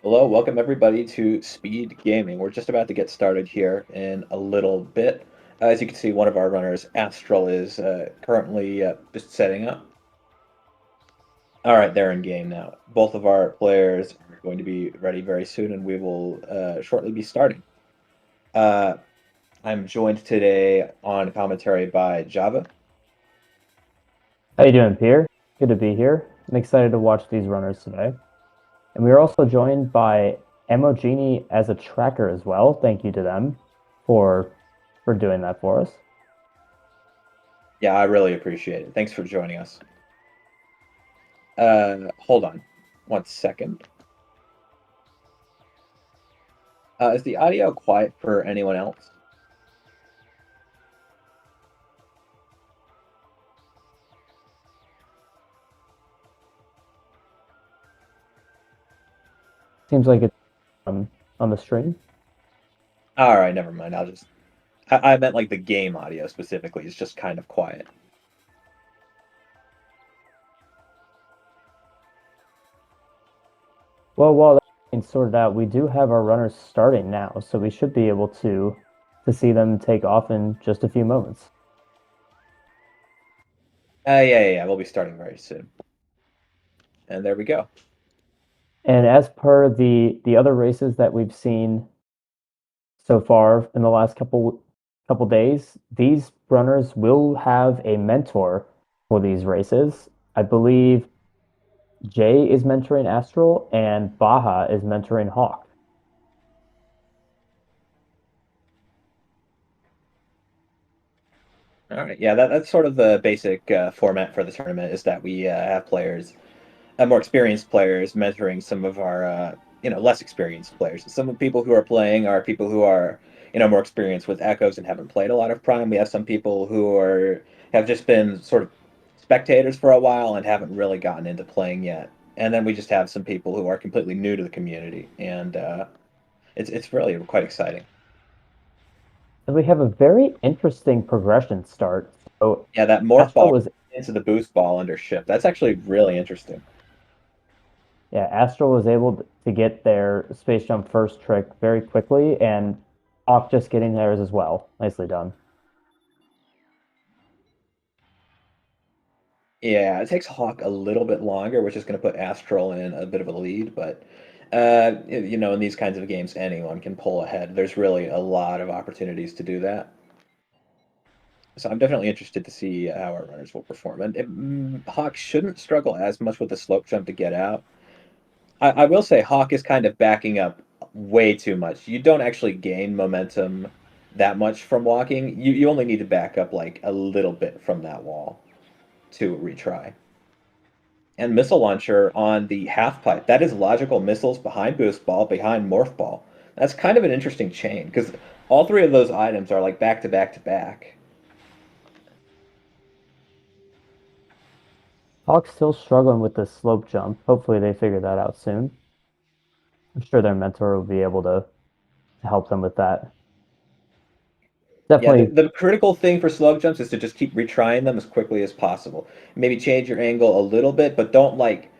Hello, welcome everybody to Speed Gaming. We're just about to get started here in a little bit. As you can see, one of our runners, Astral, is currently just setting up. All right, they're in game now. Both of our players are going to be ready very soon, and we will shortly be starting. Uh, I'm joined today on commentary by Java. How you doing, Pierre? Good to be here. I'm excited to watch these runners today. And we are also joined by Emogenie as a tracker as well. Thank you to them for doing that for us. Yeah, I really appreciate it. Thanks for joining us. Hold on 1 second. Is the audio quiet for anyone else? Seems like it's on the stream. All right, never mind. I meant like the game audio specifically is just kind of quiet. Well, while that's being sorted out, we do have our runners starting now, so we should be able to see them take off in just a few moments. Yeah. We'll be starting very soon. And there we go. And as per the other races that we've seen so far in the last couple days, these runners will have a mentor for these races. I believe Jay is mentoring Astral and Baja is mentoring Hawk. All right. Yeah, that's sort of the basic format for the tournament is that we have players, more experienced players, mentoring some of our, less experienced players. Some of the people who are playing are people who are, more experienced with Echoes and haven't played a lot of Prime. We have some people who have just been sort of spectators for a while and haven't really gotten into playing yet. And then we just have some people who are completely new to the community, and it's really quite exciting. And we have a very interesting progression start. So Yeah, that morph Astral ball was into the boost ball under ship. That's actually really interesting. yeah, Astral was able to get their space jump first trick very quickly, and Hawk just getting theirs as well. Nicely done. Yeah, it takes Hawk a little bit longer, which is going to put Astral in a bit of a lead, but in these kinds of games, anyone can pull ahead. There's really a lot of opportunities to do that. So I'm definitely interested to see how our runners will perform. And Hawk shouldn't struggle as much with the slope jump to get out. I will say Hawk is kind of backing up way too much. You don't actually gain momentum that much from walking. You only need to back up like a little bit from that wall to retry. And missile launcher on the half pipe. That is logical missiles behind boost ball, behind morph ball. That's kind of an interesting chain because all three of those items are like back to back to back. Hawk's still struggling with the slope jump. Hopefully they figure that out soon. I'm sure their mentor will be able to help them with that. Yeah, Definitely. the critical thing for slug jumps is to just keep retrying them as quickly as possible. Maybe change your angle a little bit, but don't like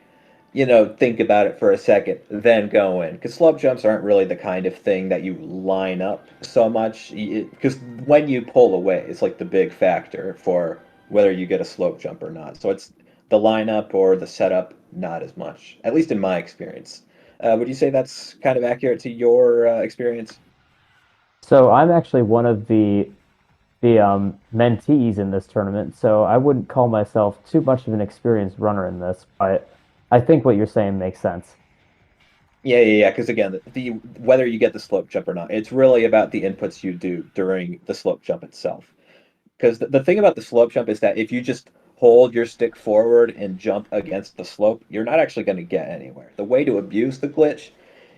think about it for a second, then go in. Because slope jumps aren't really the kind of thing that you line up so much. Because when you pull away, it's like the big factor for whether you get a slope jump or not. So it's the lineup or the setup, not as much, at least in my experience. Would you say that's kind of accurate to your experience? So I'm actually one of the mentees in this tournament, so I wouldn't call myself too much of an experienced runner in this, but I think what you're saying makes sense. Yeah. Because again, the whether you get the slope jump or not, it's really about the inputs you do during the slope jump itself. Because the thing about the slope jump is that if you just hold your stick forward and jump against the slope, you're not actually going to get anywhere. The way to abuse the glitch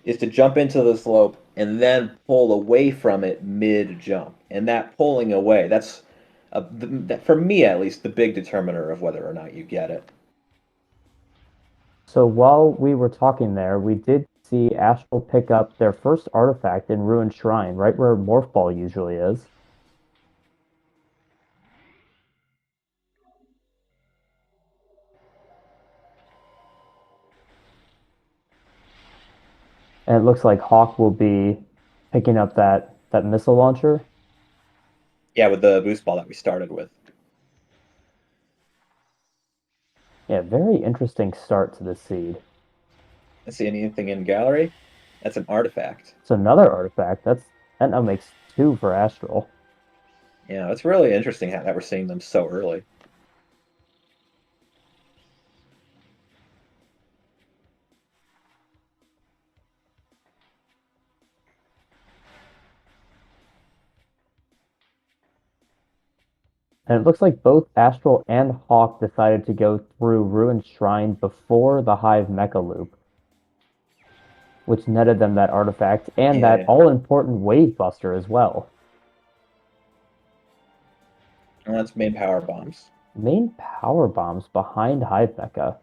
is to jump into the slope and then pull away from it mid jump. And that pulling away, that, for me at least, the big determiner of whether or not you get it. So while we were talking there, we did see Astral pick up their first artifact in Ruined Shrine, right where Morph Ball usually is. And it looks like Hawk will be picking up that missile launcher. Yeah, with the boost ball that we started with. Yeah, very interesting start to this seed. I see anything in gallery? That's an artifact. It's another artifact. That now makes two for Astral. Yeah, it's really interesting that we're seeing them so early. And it looks like both Astral and Hawk decided to go through Ruined Shrine before the Hive Mecha Loop, which netted them that artifact and that Yeah, all-important Wave Buster as well. and that's main power bombs. Main power bombs behind Hive Mecha.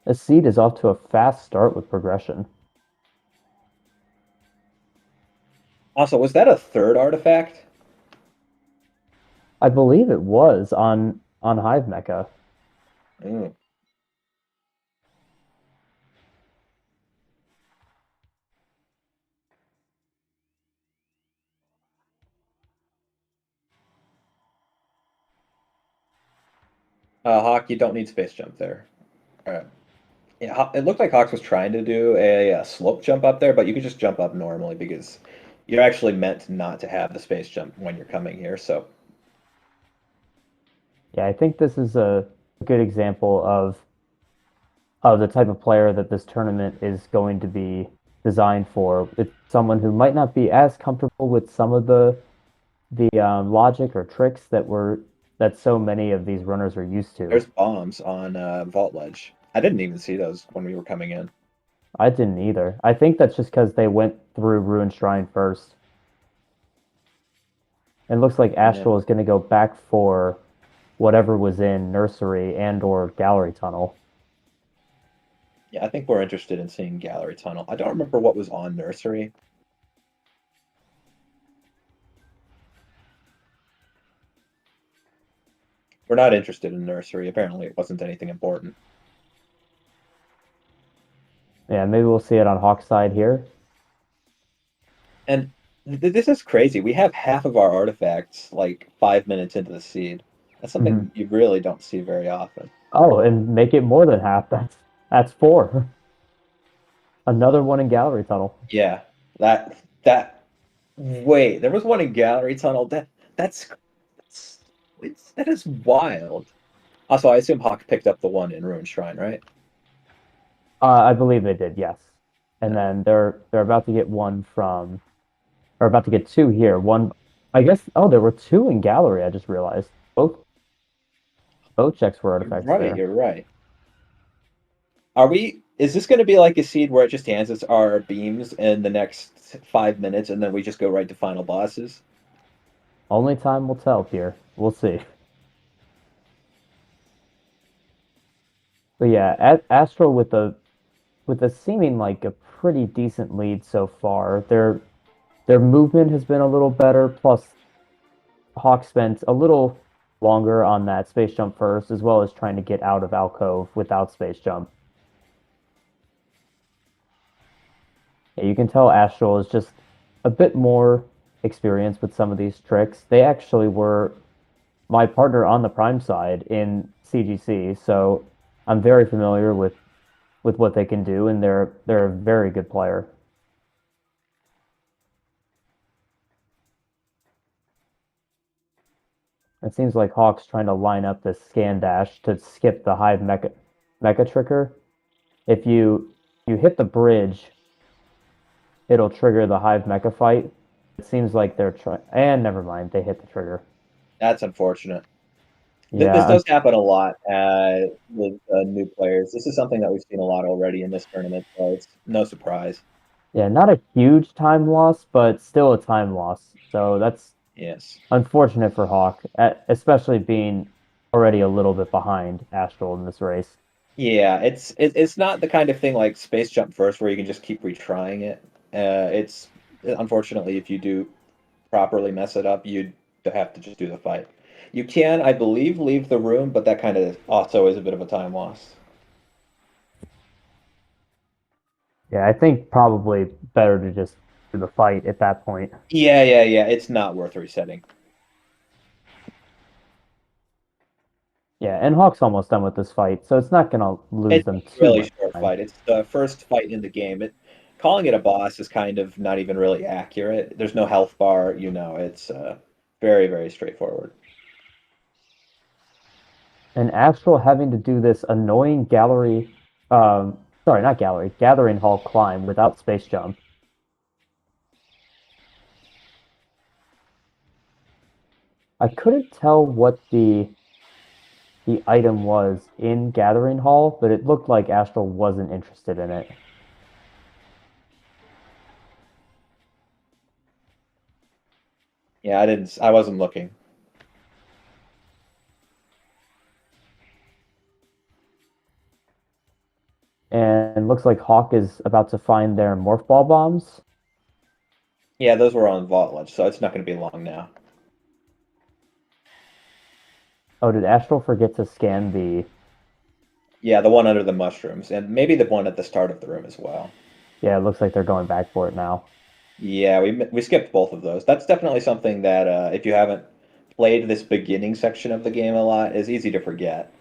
The seed is off to a fast start with progression. Also, was that a third artifact? I believe it was on Hive Mecha. Ooh. Hawk, you don't need space jump there. All right. Yeah, it looked like Hawks was trying to do a slope jump up there, but you could just jump up normally because you're actually meant not to have the space jump when you're coming here. So Yeah, I think this is a good example of the type of player that this tournament is going to be designed for. It's someone who might not be as comfortable with some of the logic or tricks that so many of these runners are used to. there's bombs on Vault Ledge. I didn't even see those when we were coming in. I didn't either. I think that's just because they went through Ruined Shrine first. And looks like Yeah. Astral is going to go back for whatever was in Nursery and or Gallery Tunnel. Yeah, I think we're interested in seeing Gallery Tunnel. I don't remember what was on Nursery. We're not interested in Nursery. Apparently, it wasn't anything important. Yeah, maybe we'll see it on Hawkside here. And this is crazy. We have half of our artifacts like 5 minutes into the seed. That's Mhm. something you really don't see very often. Oh, and make it more than half. That's four. Another one in Gallery Tunnel. Yeah, that. Wait, there was one in Gallery Tunnel. That's that is wild. Also, I assume Hawk picked up the one in Ruined Shrine, right? I believe they did, yes. And Yeah. then they're about to get one from, or about to get two here. One, I guess. Oh, there were two in Gallery. I just realized both checks were You're artifacts right. there. You're right. Are we? Is this going to be like a seed where it just hands us our beams in the next 5 minutes, and then we just go right to final bosses? Only time will tell here. We'll see. But yeah, Astral with a seeming like a pretty decent lead so far. Their movement has been a little better. Plus, Hawk spent a little longer on that space jump first, as well as trying to get out of alcove without space jump. Yeah, you can tell Astral is just a bit more experienced with some of these tricks. They actually were my partner on the Prime side in CGC, so I'm very familiar with what they can do, and they're a very good player. It seems like Hawk's trying to line up this scan dash to skip the Hive mecha trigger. If you hit the bridge, it'll trigger the Hive mecha fight. It seems like they're trying. And never mind, they hit the trigger. That's unfortunate. This Yeah, does happen a lot with new players. This is something that we've seen a lot already in this tournament, so it's no surprise. yeah, not a huge time loss, but still a time loss. So that's Yes. unfortunate for Hawk, especially being already a little bit behind Astral in this race. Yeah, it's not the kind of thing like Space Jump First where you can just keep retrying it. It's unfortunately if you do properly mess it up, you'd have to just do the fight. You can, I believe, leave the room, but that kind of also is a bit of a time loss. Yeah, I think probably better to just do the fight at that point. Yeah, yeah, yeah. It's not worth resetting. Yeah, and Hawk's almost done with this fight, so it's not gonna lose It's them a too really much short time. fight. It's the first fight in the game. Calling it a boss is kind of not even really accurate. There's no health bar, it's very, very straightforward. And Astral having to do this annoying gallery, sorry, not gallery, gathering hall climb without space jump. I couldn't tell what the item was in Gathering Hall, but it looked like Astral wasn't interested in it. Yeah, I wasn't looking. And looks like Hawk is about to find their morph ball bombs. Yeah, those were on Vault Ledge, so it's not going to be long now. Oh, did Astral forget to scan the? Yeah, the one under the mushrooms, and maybe the one at the start of the room as well. Yeah, it looks like they're going back for it now. Yeah, we skipped both of those. That's definitely something that if you haven't played this beginning section of the game a lot, is easy to forget.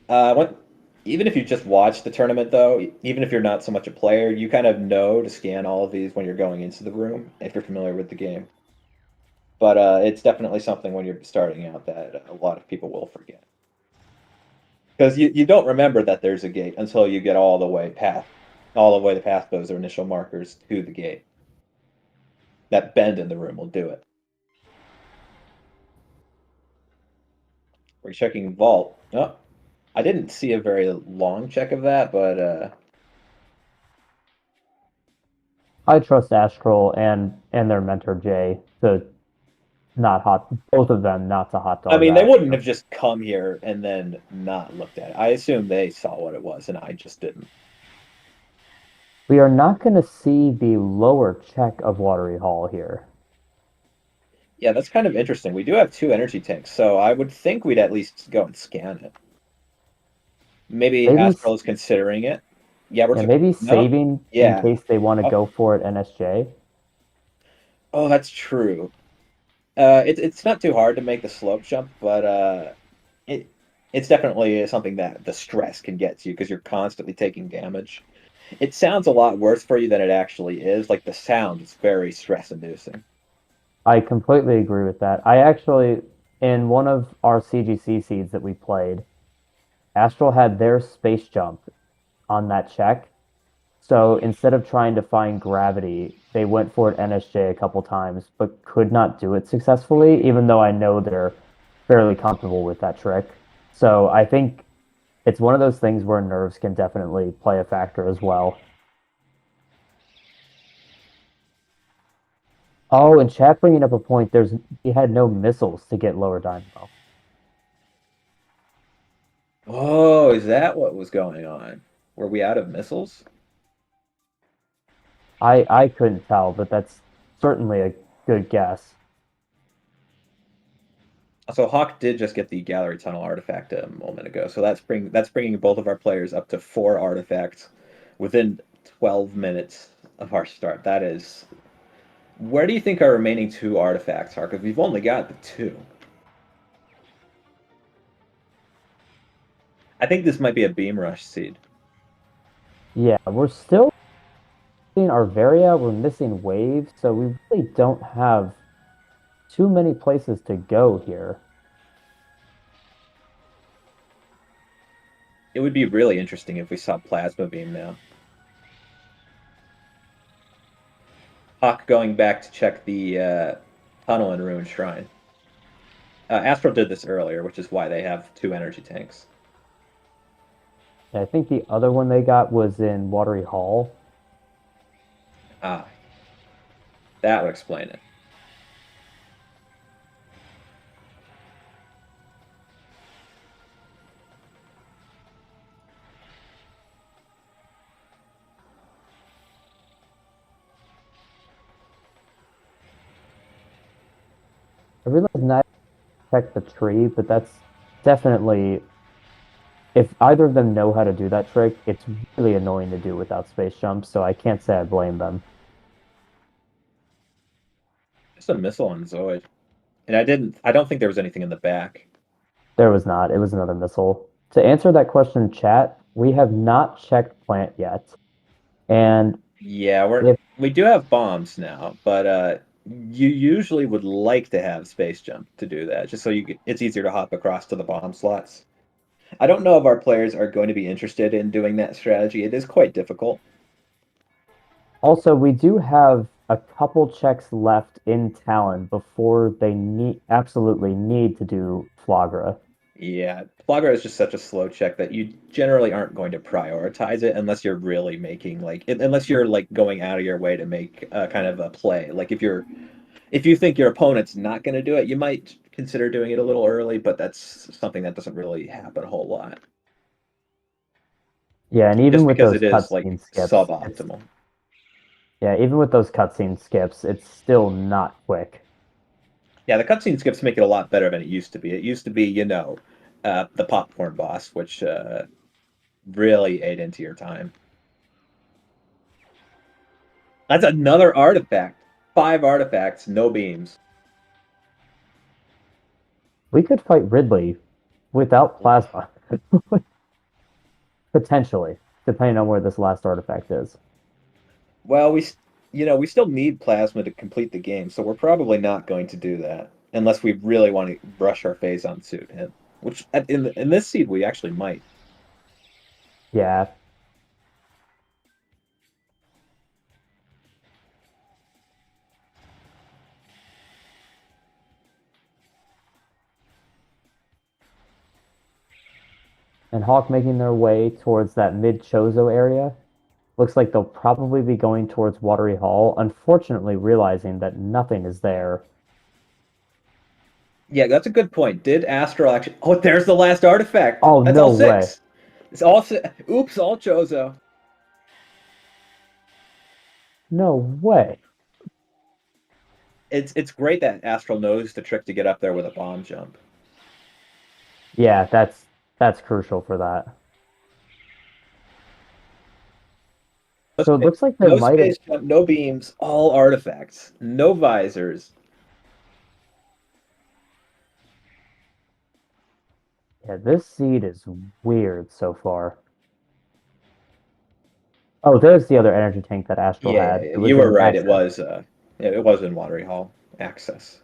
What, even if you just watch the tournament, though, even if you're not so much a player, you kind of know to scan all of these when you're going into the room, if you're familiar with the game. But it's definitely something when you're starting out that a lot of people will forget. Because you don't remember that there's a gate until you get all the way past those initial markers to the gate. That bend in the room will do it. We're checking vault. Oh, I didn't see a very long check of that, but I trust Astral and their mentor Jay to not hot both of them not to hot I dog mean, they that. wouldn't have just come here and then not looked at it. I assume they saw what it was, and I just didn't. We are not going to see the lower check of Watery Hall here. Yeah, that's kind of interesting. We do have two energy tanks, so I would think we'd at least go and scan it. Maybe Maybe, Astral is considering it. Yeah, we're yeah, maybe no. saving in Yeah. case they want to Oh, go for it NSJ. oh, that's true. It's not too hard to make the slope jump, but it it's definitely something that the stress can get to you because you're constantly taking damage. It sounds a lot worse for you than it actually is. Like the sound is very stress inducing. I completely agree with that. I actually, in one of our CGC seeds that we played, Astral had their space jump on that check. So instead of trying to find gravity, they went for it NSJ a couple times, but could not do it successfully, even though I know they're fairly comfortable with that trick. So I think it's one of those things where nerves can definitely play a factor as well. Oh, and chat bringing up a point. He had no missiles to get lower dynamo. Oh, is that what was going on? Were we out of missiles? I couldn't tell, but that's certainly a good guess. So Hawk did just get the gallery tunnel artifact a moment ago. So that's bringing both of our players up to 4 artifacts within 12 minutes of our start. That is. Where do you think our remaining 2 artifacts are? Because we've only got the two. I think this might be a beam rush seed. Yeah, we're still missing Arvaria, we're missing waves, so we really don't have too many places to go here. It would be really interesting if we saw plasma beam now. Hawk going back to check the tunnel and ruined shrine. Astral did this earlier, which is why they have 2 energy tanks. And I think the other one they got was in Watery Hall. Ah, that would explain it. I realize not check the tree, but that's definitely if either of them know how to do that trick, it's really annoying to do without space jumps, so I can't say I blame them. Just a missile on Zoid. And I don't think there was anything in the back. There was not. It was another missile. To answer that question, chat, we have not checked plant yet. And Yeah, if we do have bombs now, but you usually would like to have space jump to do that, just so it's easier to hop across to the bomb slots. I don't know if our players are going to be interested in doing that strategy. It is quite difficult. also we do have a couple checks left in Talon before they absolutely need to do Flagra. Yeah, Flogger is just such a slow check that you generally aren't going to prioritize it unless you're really making unless you're like going out of your way to make kind of a play. Like if you think your opponent's not going to do it, you might consider doing it a little early, but that's something that doesn't really happen a whole lot. Yeah, and even Just with because those it is like cutscene skips, it's suboptimal. yeah, even with those cutscene skips, it's still not quick. Yeah, the cutscene skips make it a lot better than it used to be. It used to be, the popcorn boss, which really ate into your time. That's another artifact. 5 artifacts, no beams. We could fight Ridley without plasma. Potentially, depending on where this last artifact is. Well, we still need plasma to complete the game, so we're probably not going to do that unless we really want to brush our face on suit him. Which in this seed we actually might. Yeah. And Hawk making their way towards that mid Chozo area. Looks like they'll probably be going towards Watery Hall, unfortunately realizing that nothing is there. Yeah, that's a good point. Did Astral actually? Oh, there's the last artifact. Oh, That's no all way. 6. It's all. Oops, all Chozo. No way. It's great that Astral knows the trick to get up there with a bomb jump. Yeah, that's crucial for that. So it looks like they No might have. space jump, no beams, all artifacts, no visors. Yeah, this seed is weird so far. Oh, there's the other energy tank that Astral Yeah, had. It you was were in right. access. It was in Watery Hall access.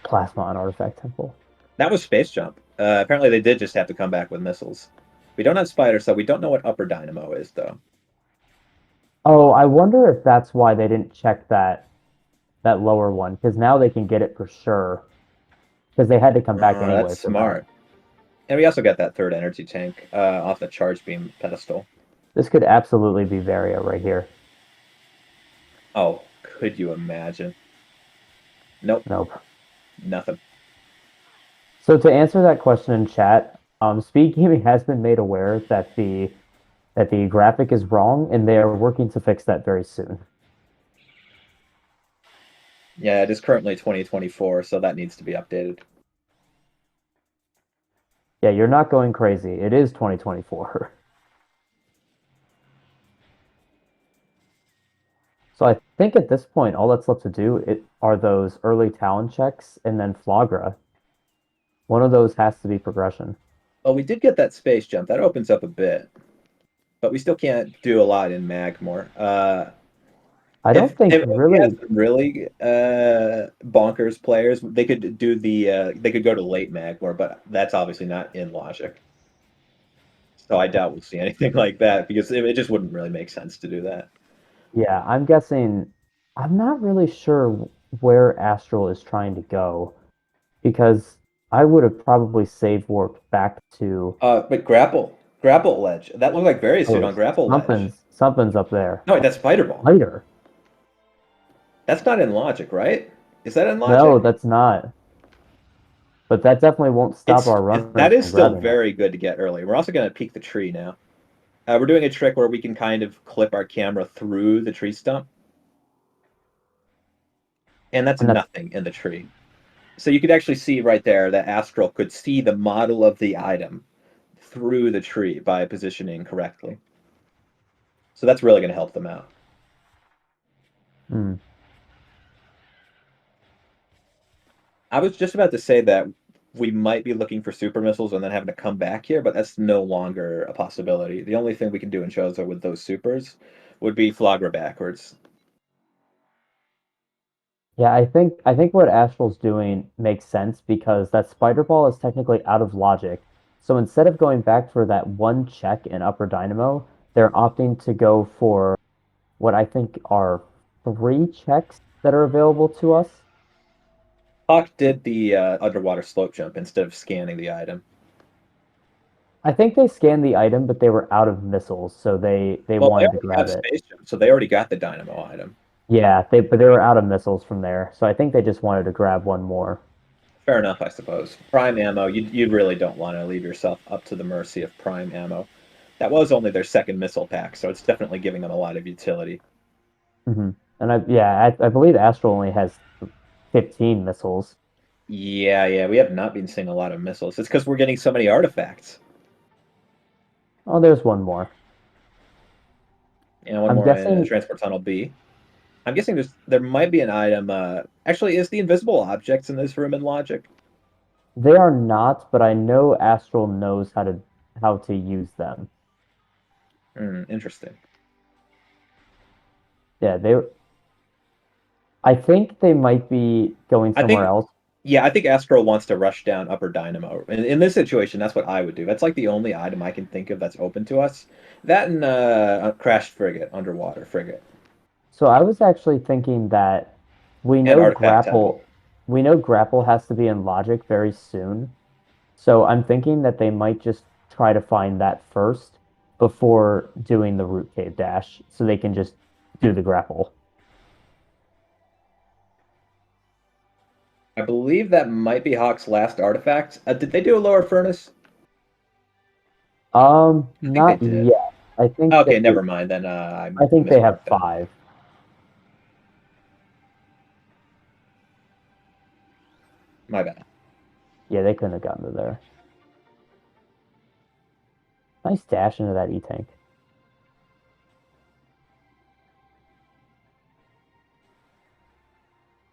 Plasma on Artifact Temple. That was space jump. Apparently, they did just have to come back with missiles. We don't have spider, so we don't know what upper dynamo is, though. Oh, I wonder if that's why they didn't check that lower one, because now they can get it for sure. Because they had to come back That's anyway for that. smart. And we also got that third energy tank off the charge beam pedestal. This could absolutely be Varia right here. Oh, could you imagine? Nope, Nope. nothing. So to answer that question in chat, SpeedGaming has been made aware that the graphic is wrong, and they are working to fix that very soon. Yeah, it is currently 2024, so that needs to be updated. Yeah, you're not going crazy. It is 2024. So I think at this point, all that's left to do are those early talent checks and then Flagra. One of those has to be progression. Well, we did get that space jump. That opens up a bit, but we still can't do a lot in Magmore. I don't think If we had really. some really bonkers players, they could go to late Magmore, but that's obviously not in logic. So I doubt we'll see anything like that because it just wouldn't really make sense to do that. Yeah, I'm guessing. I'm not really sure where Astral is trying to go because I would have probably save warped back to. But grapple ledge. That looked like very soon Oh, on grapple ledge. something's up there. No, wait, that's spider ball. Later. That's not in logic, right? Is that in No, logic? that's not. But that definitely won't stop our That runners is from still grabbing it. very good to get early. We're also going to peek the tree now. We're doing a trick where we can kind of clip our camera through the tree stump, and that's And that's nothing in the tree. So you could actually see right there that Astral could see the model of the item through the tree by positioning correctly. So that's really going to help them out. Hmm. I was just about to say that we might be looking for super missiles and then having to come back here, but that's no longer a possibility. The only thing we can do in Chozo with those supers would be Flagra backwards. Yeah, I think what Astral's doing makes sense because that spider ball is technically out of logic. So instead of going back for that one check in upper dynamo, they're opting to go for what I think are three checks that are available to us. Hawk did the underwater slope jump instead of scanning the item. I think they scanned the item, but they were out of missiles, so they Well, they wanted to already grab have it. space jump, so they already got the dynamo item. Yeah, but they were out of missiles from there, so I think they just wanted to grab one more. Fair enough, I suppose. Prime ammo, you really don't want to leave yourself up to the mercy of prime ammo. That was only their second missile pack, so it's definitely giving them a lot of utility. Hmm. And I believe Astral only has 15 missiles. Yeah, we have not been seeing a lot of missiles. It's because we're getting so many artifacts. Oh, there's one more. And one I'm more in guessing Transport Tunnel B. I'm guessing there might be an item. Actually, is the invisible objects in this room in logic? they are not, but I know Astral knows how to use them. Interesting. Yeah, they. I think they might be going I somewhere think, else. yeah, I think Astro wants to rush down Upper Dynamo. In this situation, that's what I would do. That's like the only item I can think of that's open to us. That and a crashed frigate, underwater frigate, So I was actually thinking that we and know Artifact Temple. grapple has to be in logic very soon. So I'm thinking that they might just try to find that first before doing the root cave dash, so they can just do the grapple. I believe that might be Hawk's last artifact. Did they do a lower furnace? I think they Not did. yet. I think Okay, they never mind. Then I I think they have mismarked that. five. My bad. Yeah, they couldn't have gotten to there. Nice dash into that E-tank.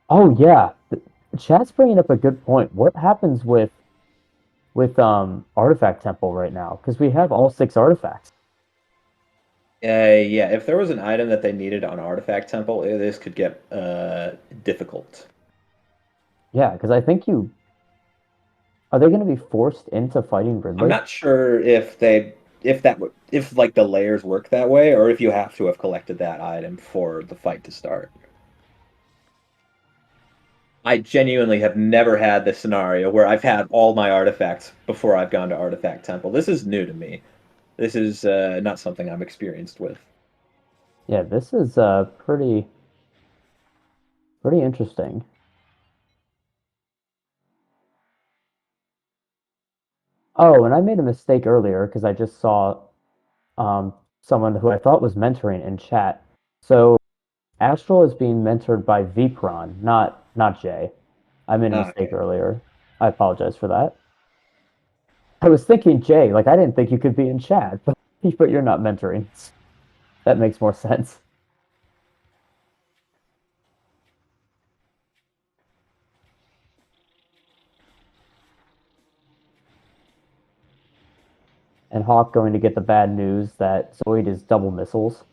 Oh yeah, chat's bringing up a good point. What happens with Artifact Temple right now? Because we have all six artifacts. Yeah, if there was an item that they needed on Artifact Temple, this could get difficult. Yeah, because I think you are they going to be forced into fighting I'm Ridley? not sure if like the layers work that way, or if you have to have collected that item for the fight to start. I genuinely have never had this scenario where I've had all my artifacts before I've gone to Artifact Temple. This is new to me. This is not something I'm experienced with. Yeah, this is pretty interesting. Oh, and I made a mistake earlier because I just saw someone who I thought was mentoring in chat. So Astral is being mentored by Vpron, not Jay. I made a Ah, mistake okay. earlier. I apologize for that. I was thinking Jay, like I didn't think you could be in chat, but you're not mentoring. That makes more sense. And Hawk going to get the bad news that Zoid is double missiles.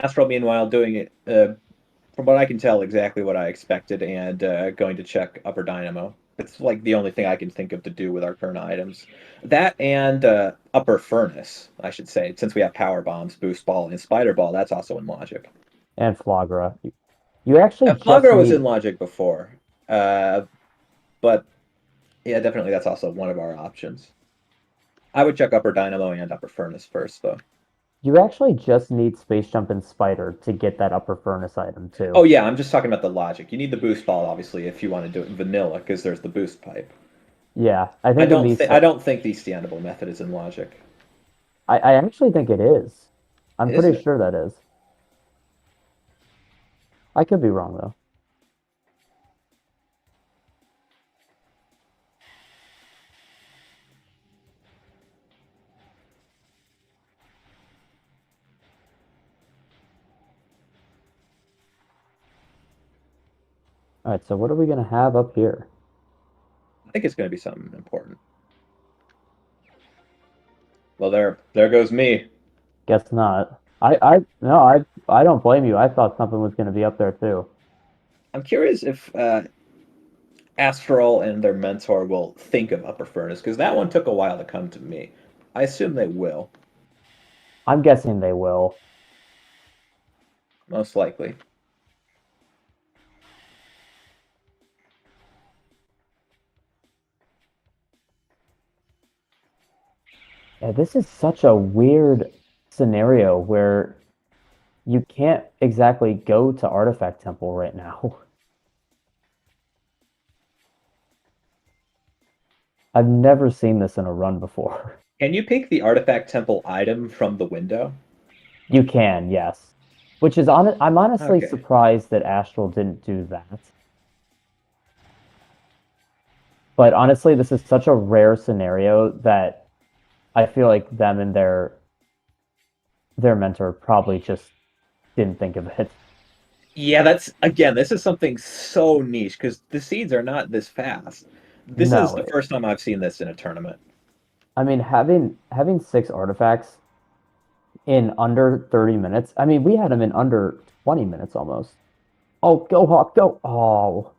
Astral, meanwhile, doing it from what I can tell, exactly what I expected, and going to check Upper Dynamo. It's like the only thing I can think of to do with our current items. That and Upper Furnace, I should say, since we have Power Bombs, Boost Ball, and Spider Ball, that's also in Logic. And Flagra. You actually just Flagra was in need. Logic before, uh, but yeah, definitely that's also one of our options. I would check Upper Dynamo and Upper Furnace first, though. You actually just need Space Jump and Spider to get that upper furnace item Oh too. yeah, I'm just talking about the logic. You need the boost ball, obviously, if you want to do it in vanilla, because there's the boost pipe. Yeah, I think with these, I don't think the standable method is in logic. I actually think it is. I'm Is pretty it? sure that is. I could be wrong though. All right, so what are we going to have up here? I think it's going to be something important. Well, there goes me. Guess not. No, I don't blame you. I thought something was going to be up there too. I'm curious if Astral and their mentor will think of Upper Furnace, because that one took a while to come to me. I assume they will, I'm guessing they will. most likely. Yeah, this is such a weird scenario where you can't exactly go to Artifact Temple right now. I've never seen this in a run before. Can you pick the Artifact Temple item from the window? You can, yes. Which is I'm honestly Okay. surprised that Astral didn't do that. But honestly, this is such a rare scenario that I feel like them and their mentor probably just didn't think of it. Yeah, that's again, this is something so niche because the seeds are not this fast. This is No, the first time I've seen this in a tournament. I mean having six artifacts in under 30 minutes. I mean, we had them in under 20 minutes almost. Oh, go Hawk, go! Oh,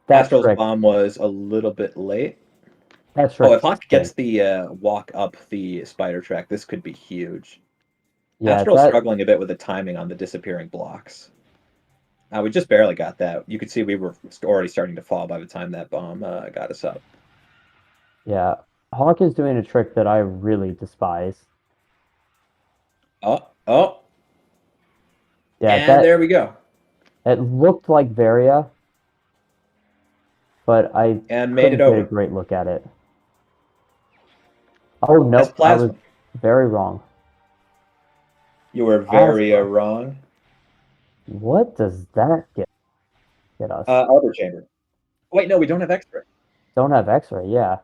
that Astral's trick, bomb was a little bit late. that Oh, trick if Hawk gets stinks. the walk up the spider track, this could be huge. Yeah, Astral's that struggling a bit with the timing on the disappearing blocks. We just barely got that. You could see we were already starting to fall by the time that bomb got us up. yeah. Hawk is doing a trick that I really despise. Oh, oh, Yeah, and that there we go. it looked like Varia, but I And made it couldn't get a over. great look at it. Oh That's nope, I was plasma. very wrong. You were very Plasma. wrong. What does that get us? Arbor chamber. Wait, no, we don't have X-ray. Don't have X-ray, yeah.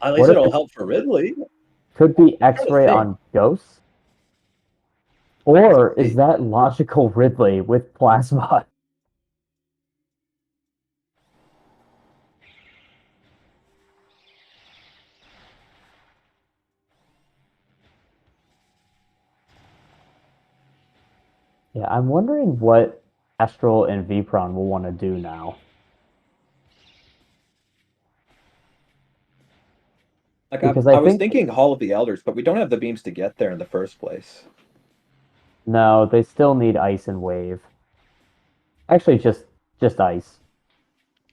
At least What if it'll it help for Ridley. could be I'm trying to X-ray think. on Ghosts? Could Or is be. that logical Ridley with plasma? Yeah, I'm wondering what Astral and Vpron will want to do now. Like Because I I was think thinking Hall of the Elders, but we don't have the beams to get there in the first place. no, they still need ice and wave. Actually, just ice.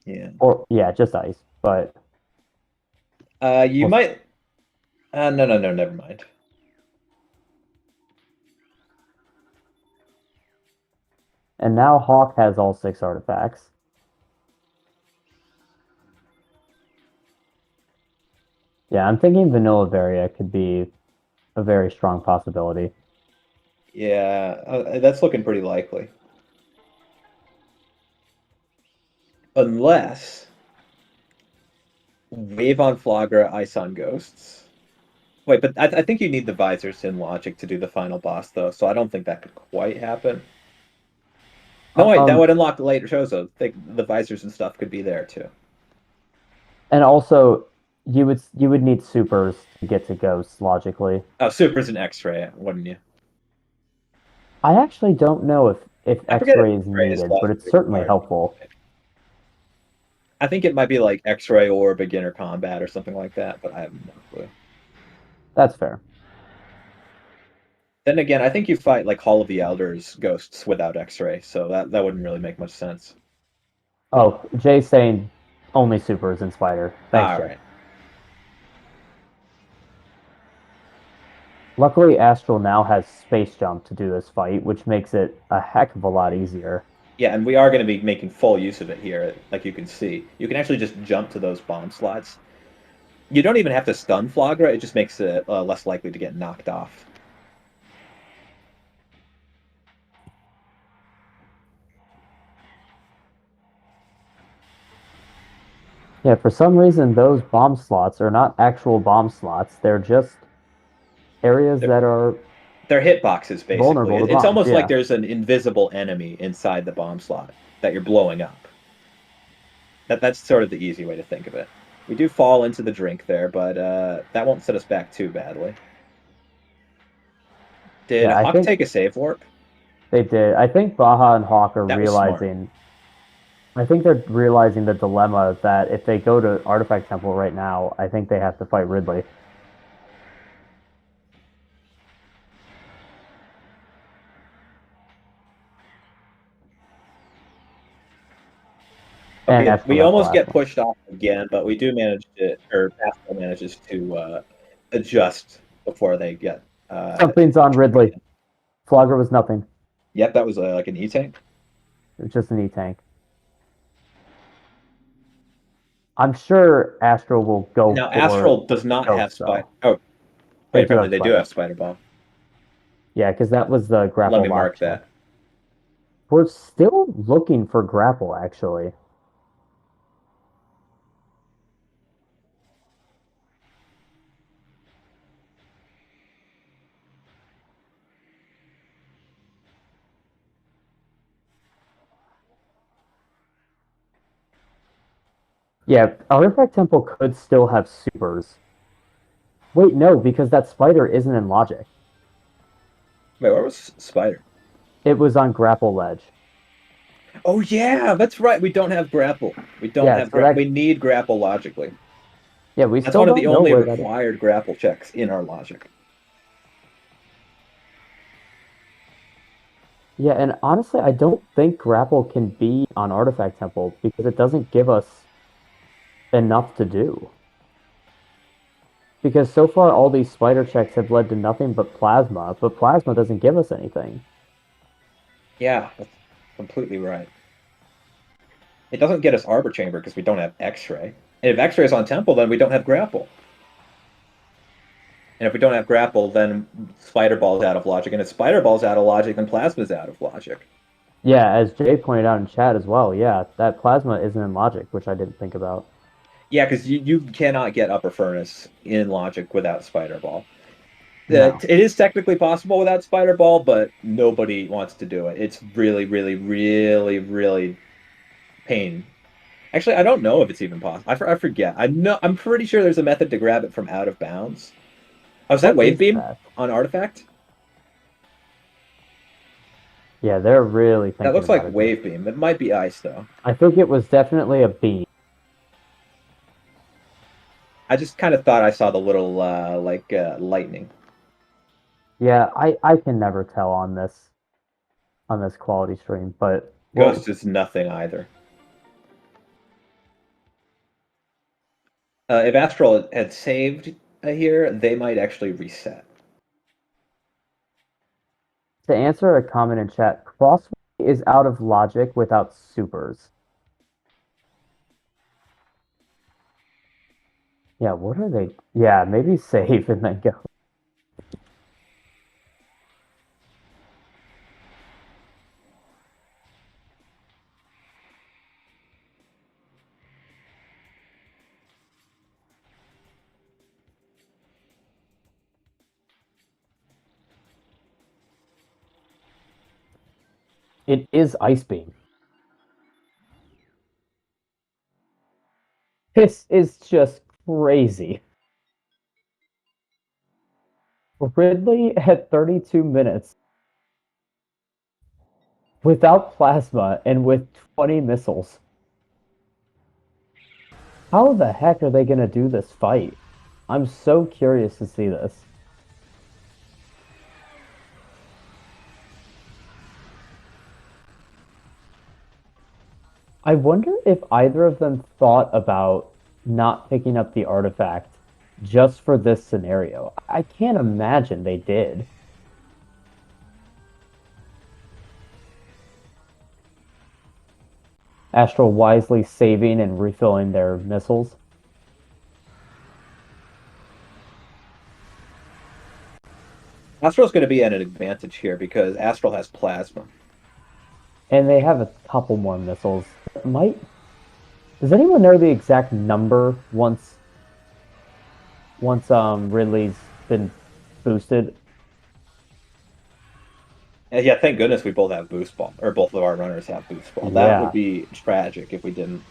Yeah. Or yeah, just ice. But You we'll, might. No, no, no, never mind. and now Hawk has all six artifacts. Yeah, I'm thinking Vanilla Varia could be a very strong possibility. Yeah, that's looking pretty likely. Unless Wave on Flagra, Ice on Ghosts. Wait, but I think you need the Visors in Logic to do the final boss, though, so I don't think that could quite happen. No, wait, that Um, would unlock the later shows, though. The Visors and stuff could be there, too. and also you would need supers to get to Ghosts logically. Oh, Super's an X-ray, wouldn't you? I actually don't know if I forget if X-ray is X-ray is needed, but it's logically certainly required. helpful. I think it might be like X-ray or beginner combat or something like that, but I have no clue. That's fair. Then again, I think you fight like Hall of the Elders ghosts without X-ray, so that wouldn't really make much sense. Oh, Jay's saying only supers in Spider. Thanks, All Jay. right. Luckily, Astral now has space jump to do this fight, which makes it a heck of a lot easier. Yeah, and we are going to be making full use of it here, like you can see. You can actually just jump to those bomb slots. You don't even have to stun Flagra, it just makes it less likely to get knocked off. Yeah, for some reason, those bomb slots are not actual bomb slots. They're just areas They're, that are they're hitboxes, basically. vulnerable to It's bombs. almost like Yeah. there's an invisible enemy inside the bomb slot that you're blowing up. That's sort of the easy way to think of it. We do fall into the drink there, but that won't set us back too badly. Did Yeah, I Hawk think take a save warp? they did. I think Baja and Hawk are That was smart. realizing. I think they're realizing the dilemma that if they go to Artifact Temple right now, I think they have to fight Ridley. And Okay, Astral we got almost get Plasma. pushed off again, but we do manage to, or Pascal manages to adjust before they get Something's the on drink Ridley. again. Flogger was nothing. Yep, that was like an E-tank. It was just an E-Tank. I'm sure Astral will go Now, for Astral does not have Ghost, Spider. though. Oh, They wait, do apparently have they do Spider. have Spider Ball. Yeah, because that was the Let grapple me lock mark check. that. We're still looking for grapple, actually. Yeah, Artifact Temple could still have supers. Wait, no, because that spider isn't in logic. Wait, where was Spider? It was on grapple ledge. Oh yeah, that's right. We don't have grapple. We don't Yeah, have so gra that We need grapple logically. yeah, we That's still one of the don't know only where that is. required grapple checks in our logic. Yeah, and honestly, I don't think grapple can be on Artifact Temple because it doesn't give us enough to do. Because so far all these spider checks have led to nothing but plasma, but plasma doesn't give us anything. Yeah, that's completely right. It doesn't get us Arbor Chamber because we don't have X-ray. And if X-ray is on Temple, then we don't have grapple. And if we don't have grapple, then Spider Ball's out of logic. And if Spider Ball's out of logic, then Plasma's out of logic. Yeah, as Jay pointed out in chat as well, yeah, that plasma isn't in logic, which I didn't think about. Yeah, because you cannot get Upper Furnace in logic without Spider Ball. No. It is technically possible without Spider Ball, but nobody wants to do it. It's really, really, really, really pain. Actually, I don't know if it's even possible. I forget. I'm pretty sure there's a method to grab it from out of bounds. Oh, is that What Wave is Beam that? on Artifact? Yeah, they're really That thinking looks like about it here. Wave Beam. It might be ice though. I think it was definitely a B. I just kind of thought I saw the little lightning. Yeah, I can never tell on this quality stream, but well, Ghost is nothing either. If Astral had saved here, they might actually reset. to answer a comment in chat, Crossway is out of logic without supers. Yeah, what are they? Yeah, maybe save and then go. It is Ice Beam. This is just crazy. Ridley at 32 minutes without plasma and with 20 missiles. How the heck are they going to do this fight? I'm so curious to see this. I wonder if either of them thought about not picking up the artifact just for this scenario. I can't imagine they did. Astral wisely saving and refilling their missiles. Astral's going to be at an advantage here because Astral has plasma. And they have a couple more missiles. Might Does anyone know the exact number once Ridley's been boosted? And yeah, thank goodness we both have boost ball, or both of our runners have boost ball. That would Yeah. be tragic if we didn't.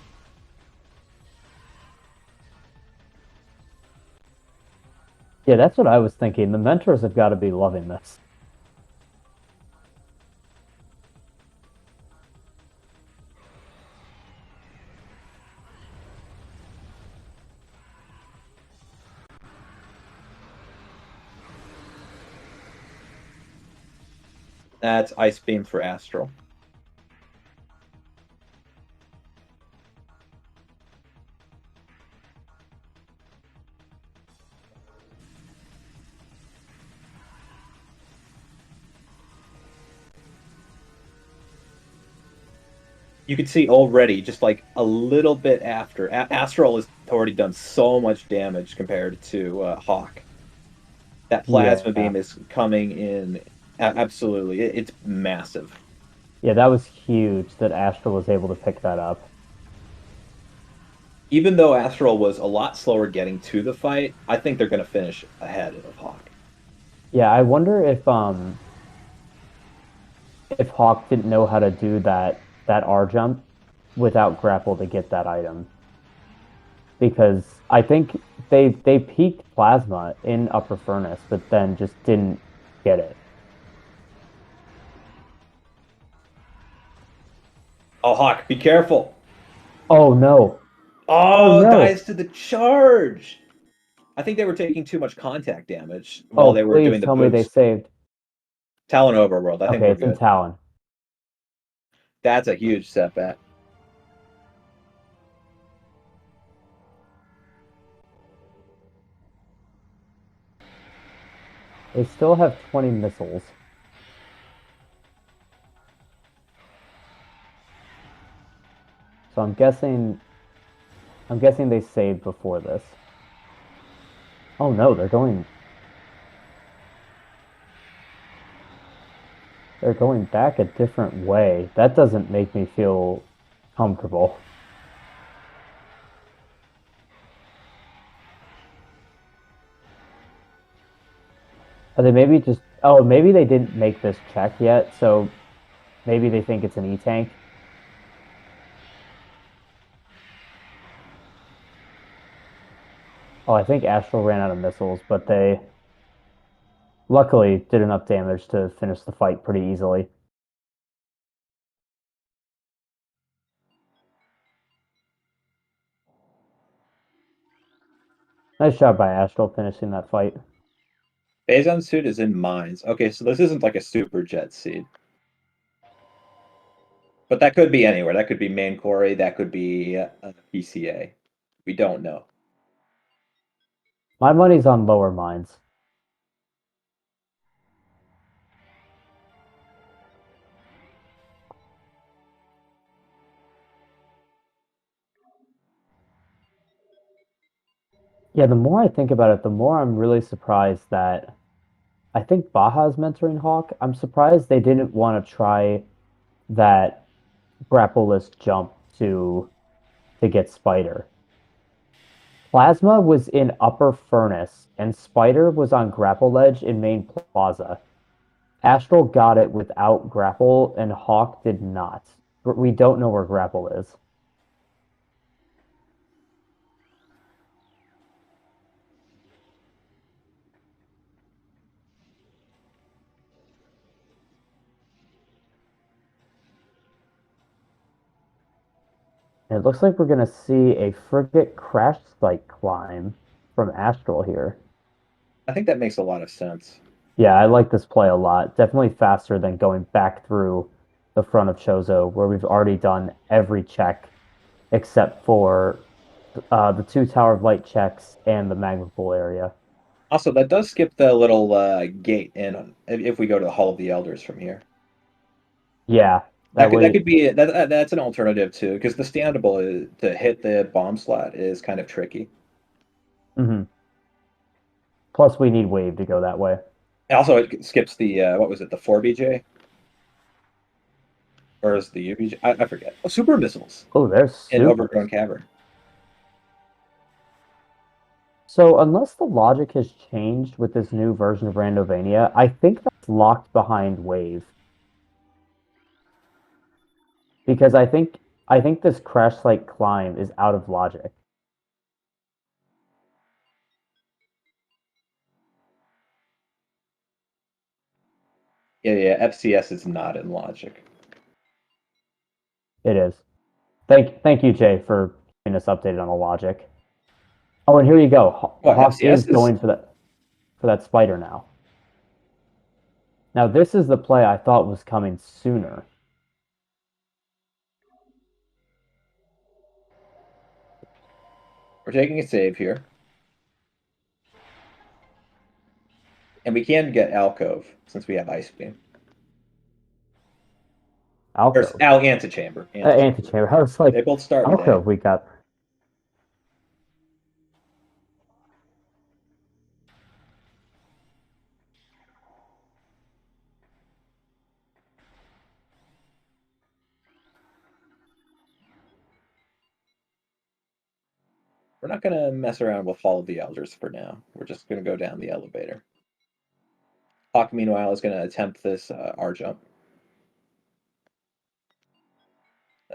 Yeah, that's what I was thinking. The mentors have got to be loving this. That's Ice Beam for Astral. You can see already, just like a little bit after, Astral has already done so much damage compared to Hawk. That plasma Yeah. beam is coming in absolutely. It's massive. Yeah, that was huge that Astral was able to pick that up. Even though Astral was a lot slower getting to the fight, I think they're going to finish ahead of Hawk. Yeah, I wonder if Hawk didn't know how to do that R jump without grapple to get that item. Because I think they peaked plasma in upper furnace, but then just didn't get it. Oh, Hawk, be careful! Oh no. Oh Oh, no. dies to the charge! I think they were taking too much contact damage while Oh, they were please doing the tell me they boost. saved. Talon Overworld, I think Okay, we're it's in good. Talon. That's a huge setback. They still have 20 missiles. So I'm guessing they saved before this. Oh no, they're going back a different way. That doesn't make me feel comfortable. Are they maybe just oh, maybe they didn't make this check yet, so maybe they think it's an E-tank. Oh, I think Astral ran out of missiles, but they luckily did enough damage to finish the fight pretty easily. Nice job by Astral finishing that fight. Phazon suit is in mines. Okay, so this isn't like a super jet seed. But that could be anywhere. That could be main quarry. That could be PCA. We don't know. My money's on lower mines. Yeah, the more I think about it, the more I'm really surprised that I think Baja's mentoring Hawk. I'm surprised they didn't want to try that grappleless jump to get Spider. Plasma was in upper furnace, and Spider was on grapple ledge in main plaza. Astral got it without grapple, and Hawk did not. We don't know where grapple is. And it looks like we're going to see a frigate crash site climb from Astral here. I think that makes a lot of sense. Yeah, I like this play a lot. Definitely faster than going back through the front of Chozo, where we've already done every check except for the two Tower of Light checks and the magma pool area. Also, that does skip the little gate in if we go to the Hall of the Elders from here. Yeah, That that could that way. could be that's an alternative too, because the standable to hit the bomb slot is kind of tricky. Mhm. Plus, we need wave to go that way. Also, it skips the what was it, the 4BJ or is the UBJ? I forget. Oh, super missiles Oh, there's in supers. Overgrown Cavern. So, unless the logic has changed with this new version of Randovania, I think that's locked behind wave because I think this crash site climb is out of logic. Yeah. FCS is not in logic. It is. Thank you, Jay, for keeping us updated on the logic. Oh, and here you go. What Hawk FCS is is? going for that spider now. Now this is the play I thought was coming sooner. We're taking a save here, and we can get alcove since we have ice beam. Or Alcove. antechamber. Antechamber. Antechamber. I was They like, both start with A. Alcove we got. We're not going to mess around with Hall of the Elders for now. We're just going to go down the elevator. Hawk, meanwhile, is going to attempt this R jump.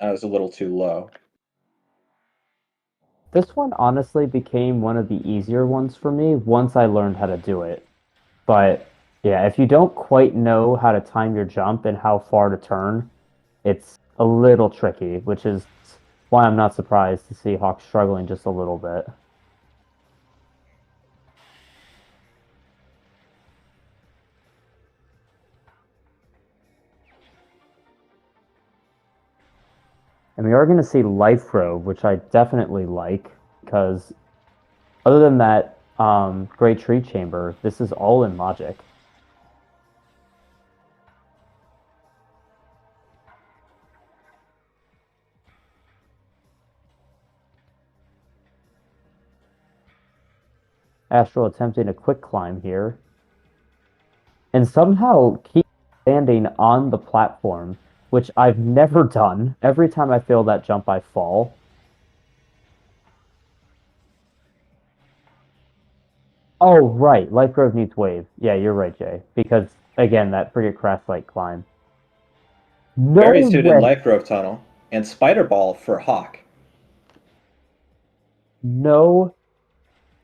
That was a little too low. This one honestly became one of the easier ones for me once I learned how to do it. But yeah, if you don't quite know how to time your jump and how far to turn, it's a little tricky, which is why I'm not surprised to see Hawk struggling just a little bit. And we are going to see Life Robe, which I definitely like, because other than that Great Tree Chamber, this is all in logic. Astral attempting a quick climb here. And somehow keep standing on the platform, which I've never done. Every time I fail that jump, I fall. Oh, right. Life Grove needs wave. Yeah, you're right, Jay. Because, again, that frigate craft light climb. No Very suited way. Life Grove Tunnel. And Spider Ball for Hawk. No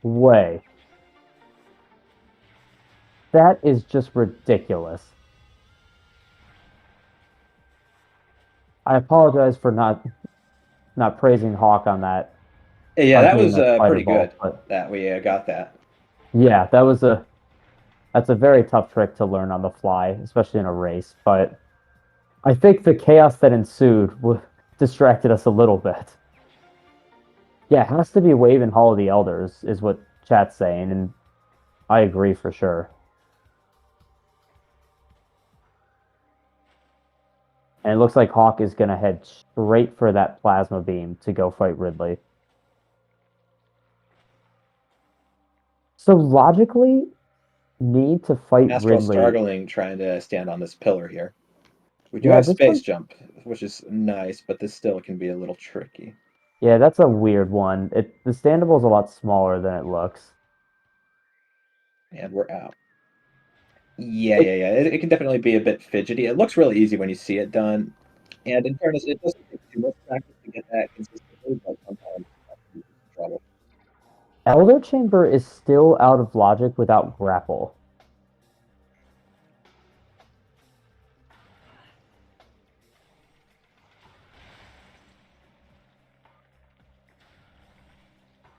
way. That is just ridiculous. I apologize for not praising Hawk on that, Yeah, on that hitting was that spider pretty ball, good but that we got that. yeah, that's a very tough trick to learn on the fly, especially in a race. But I think the chaos that ensued distracted us a little bit. Yeah, it has to be Wave and Hall of the Elders, is what chat's saying, and I agree for sure. And it looks like Hawk is going to head straight for that plasma beam to go fight Ridley. So logically, need to fight Astral Ridley. struggling trying to stand on this pillar here. We do Yeah, have this space one. jump, which is nice, but this still can be a little tricky. Yeah, that's a weird one. The standable is a lot smaller than it looks. And we're out. Yeah. It can definitely be a bit fidgety. It looks really easy when you see it done. And in fairness, it doesn't take too much practice to get that consistently, but sometimes you have trouble. Elder Chamber is still out of logic without grapple.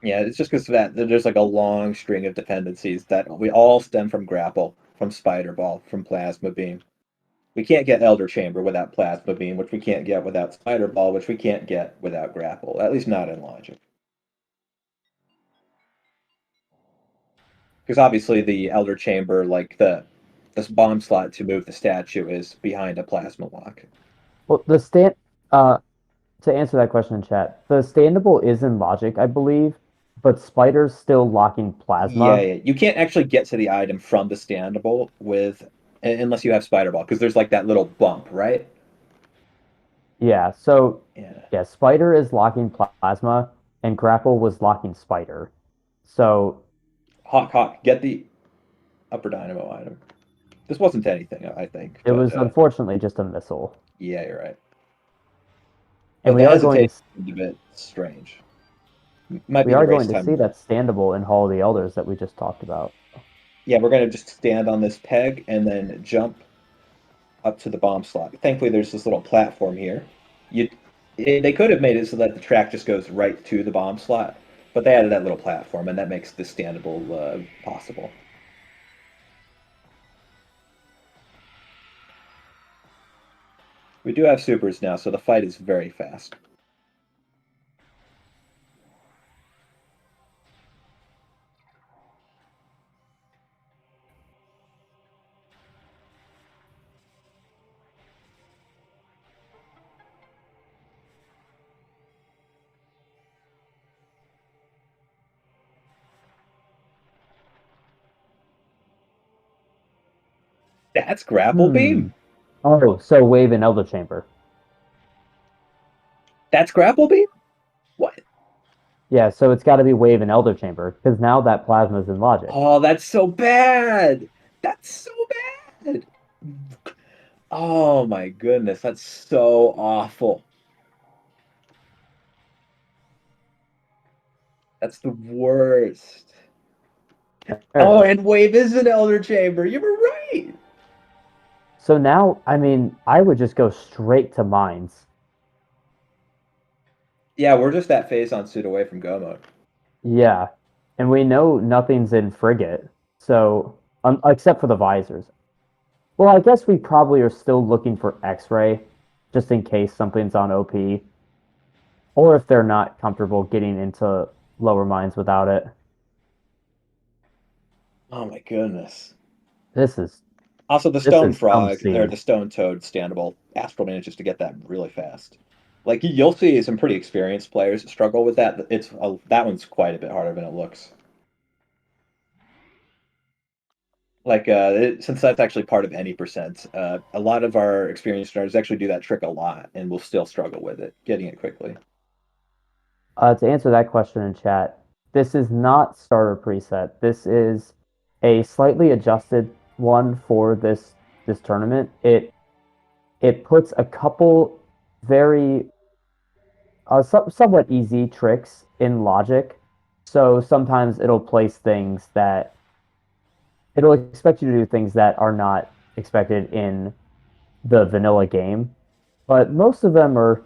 Yeah, it's just because that there's like a long string of dependencies that we all stem from grapple, from spider ball, from plasma beam. We can't get Elder Chamber without plasma beam, which we can't get without spider ball, which we can't get without grapple. At least not in logic. Because obviously the Elder Chamber, like the this bomb slot to move the statue is behind a plasma lock. Well, to answer that question in chat, the standable is in logic, I believe, but Spider's still locking plasma. Yeah. You can't actually get to the item from the standable with unless you have spider ball, because there's like that little bump, right? Yeah, so Yeah. yeah, Spider is locking plasma, and Grapple was locking Spider. So Hawk, get the upper dynamo item. This wasn't anything, I think, it but was unfortunately just a missile. yeah, you're right. And But the we are going hesitation to seemed a bit strange. Might we be the are race going to see time. that standable in Hall of the Elders that we just talked about. Yeah, we're gonna just stand on this peg and then jump up to the bomb slot. Thankfully, there's this little platform here. You, they could have made it so that the track just goes right to the bomb slot, but they added that little platform, and that makes this standable possible. We do have supers now, so the fight is very fast. That's grapple Hmm. beam. Oh, so wave and elder chamber. That's grapple beam. What? Yeah, so it's got to be wave and elder chamber because now that plasma's in logic. Oh, that's so bad. That's so bad. Oh my goodness, that's so awful. That's the worst. There it Oh, is. and wave is an elder chamber. You were right. So now, I mean, I would just go straight to mines. Yeah, we're just that phase on suit away from go mode. Yeah, and we know nothing's in frigate, so except for the visors. Well, I guess we probably are still looking for X-ray, just in case something's on OP, or if they're not comfortable getting into lower mines without it. Oh my goodness. This is Also, the this stone is frog or unseen. the stone toad standable Astral manages to get that really fast. Like you'll see some pretty experienced players struggle with that. That one's quite a bit harder than it looks. Like since that's actually part of any percent, a lot of our experienced starters actually do that trick a lot and will still struggle with it, getting it quickly. To answer that question in chat, this is not starter preset. This is a slightly adjusted one for this tournament. It puts a couple very somewhat easy tricks in logic. So sometimes it'll place things that it'll expect you to do things that are not expected in the vanilla game. But most of them are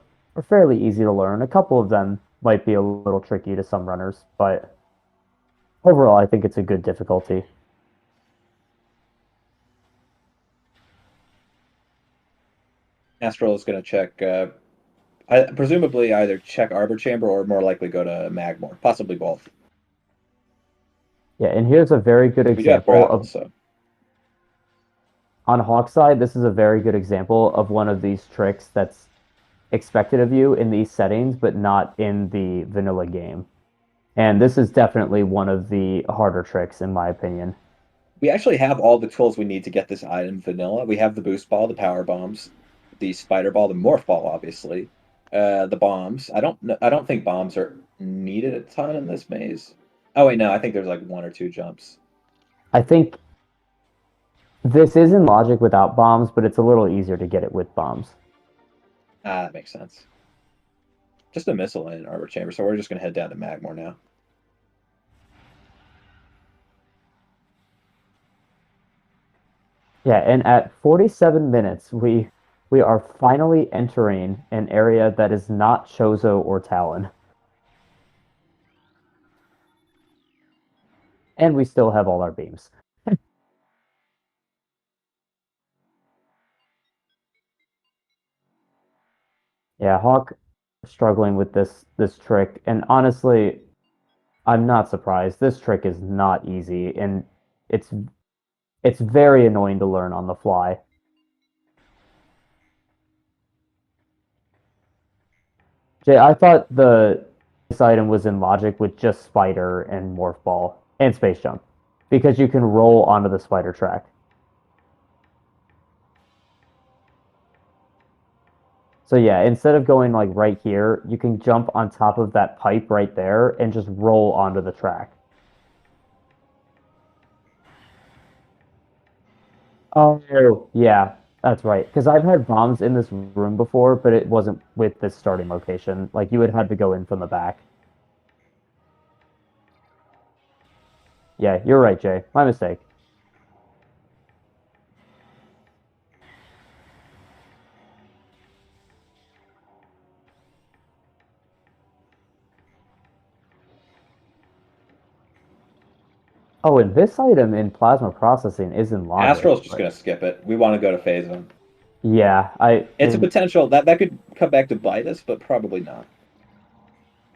fairly easy to learn. A couple of them might be a little tricky to some runners, but overall, I think it's a good difficulty. Astral is going to check, presumably either check Arbor Chamber or more likely go to Magmore, possibly both. Yeah, and here's a very good We do have example grapple, of so on Hawk side. This is a very good example of one of these tricks that's expected of you in these settings, but not in the vanilla game. And this is definitely one of the harder tricks, in my opinion. we actually have all the tools we need to get this item vanilla. We have the boost ball, the power bombs, the spider ball, the morph ball, obviously, the bombs. I don't think bombs are needed a ton in this maze. Oh wait, no, I think there's like one or two jumps. I think this is in logic without bombs, but it's a little easier to get it with bombs. Ah, that makes sense. Just a missile in Arbor Chamber, so we're just gonna head down to Magmore now. Yeah, and at 47 minutes, we are finally entering an area that is not Chozo or Talon. And we still have all our beams. Yeah, Hawk struggling with this trick, and honestly, I'm not surprised. This trick is not easy, and it's it's very annoying to learn on the fly. Jay, I thought this item was in logic with just spider and morph ball and space jump because you can roll onto the spider track. So yeah, instead of going like right here, you can jump on top of that pipe right there and just roll onto the track. Oh, yeah, that's right. Because I've had bombs in this room before, but it wasn't with this starting location. Like you would have to go in from the back. Yeah, you're right, Jay. My mistake. Oh, and this item in plasma processing is in logic, Astral's just but gonna skip it. We want to go to phase him. yeah, I It's a and potential that could come back to bite us, but probably not.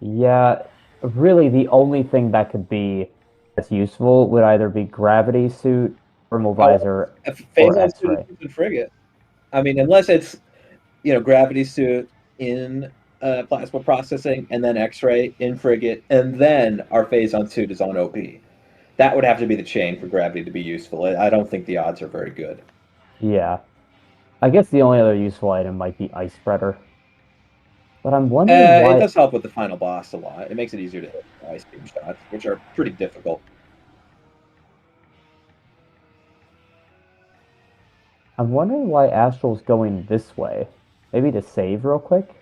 yeah, really the only thing that could be that's useful would either be gravity suit, thermal Oh, visor, phase or on suited X-ray. frigate. I mean, unless it's gravity suit in plasma processing, and then X-ray in frigate, and then our phase on suit is on OP. That would have to be the chain for gravity to be useful. I don't think the odds are very good. Yeah, I guess the only other useful item might be ice spreader, but I'm wondering It why does help with the final boss a lot. It makes it easier to hit ice beam shots, which are pretty difficult. Astral's going this way. Maybe to save real quick.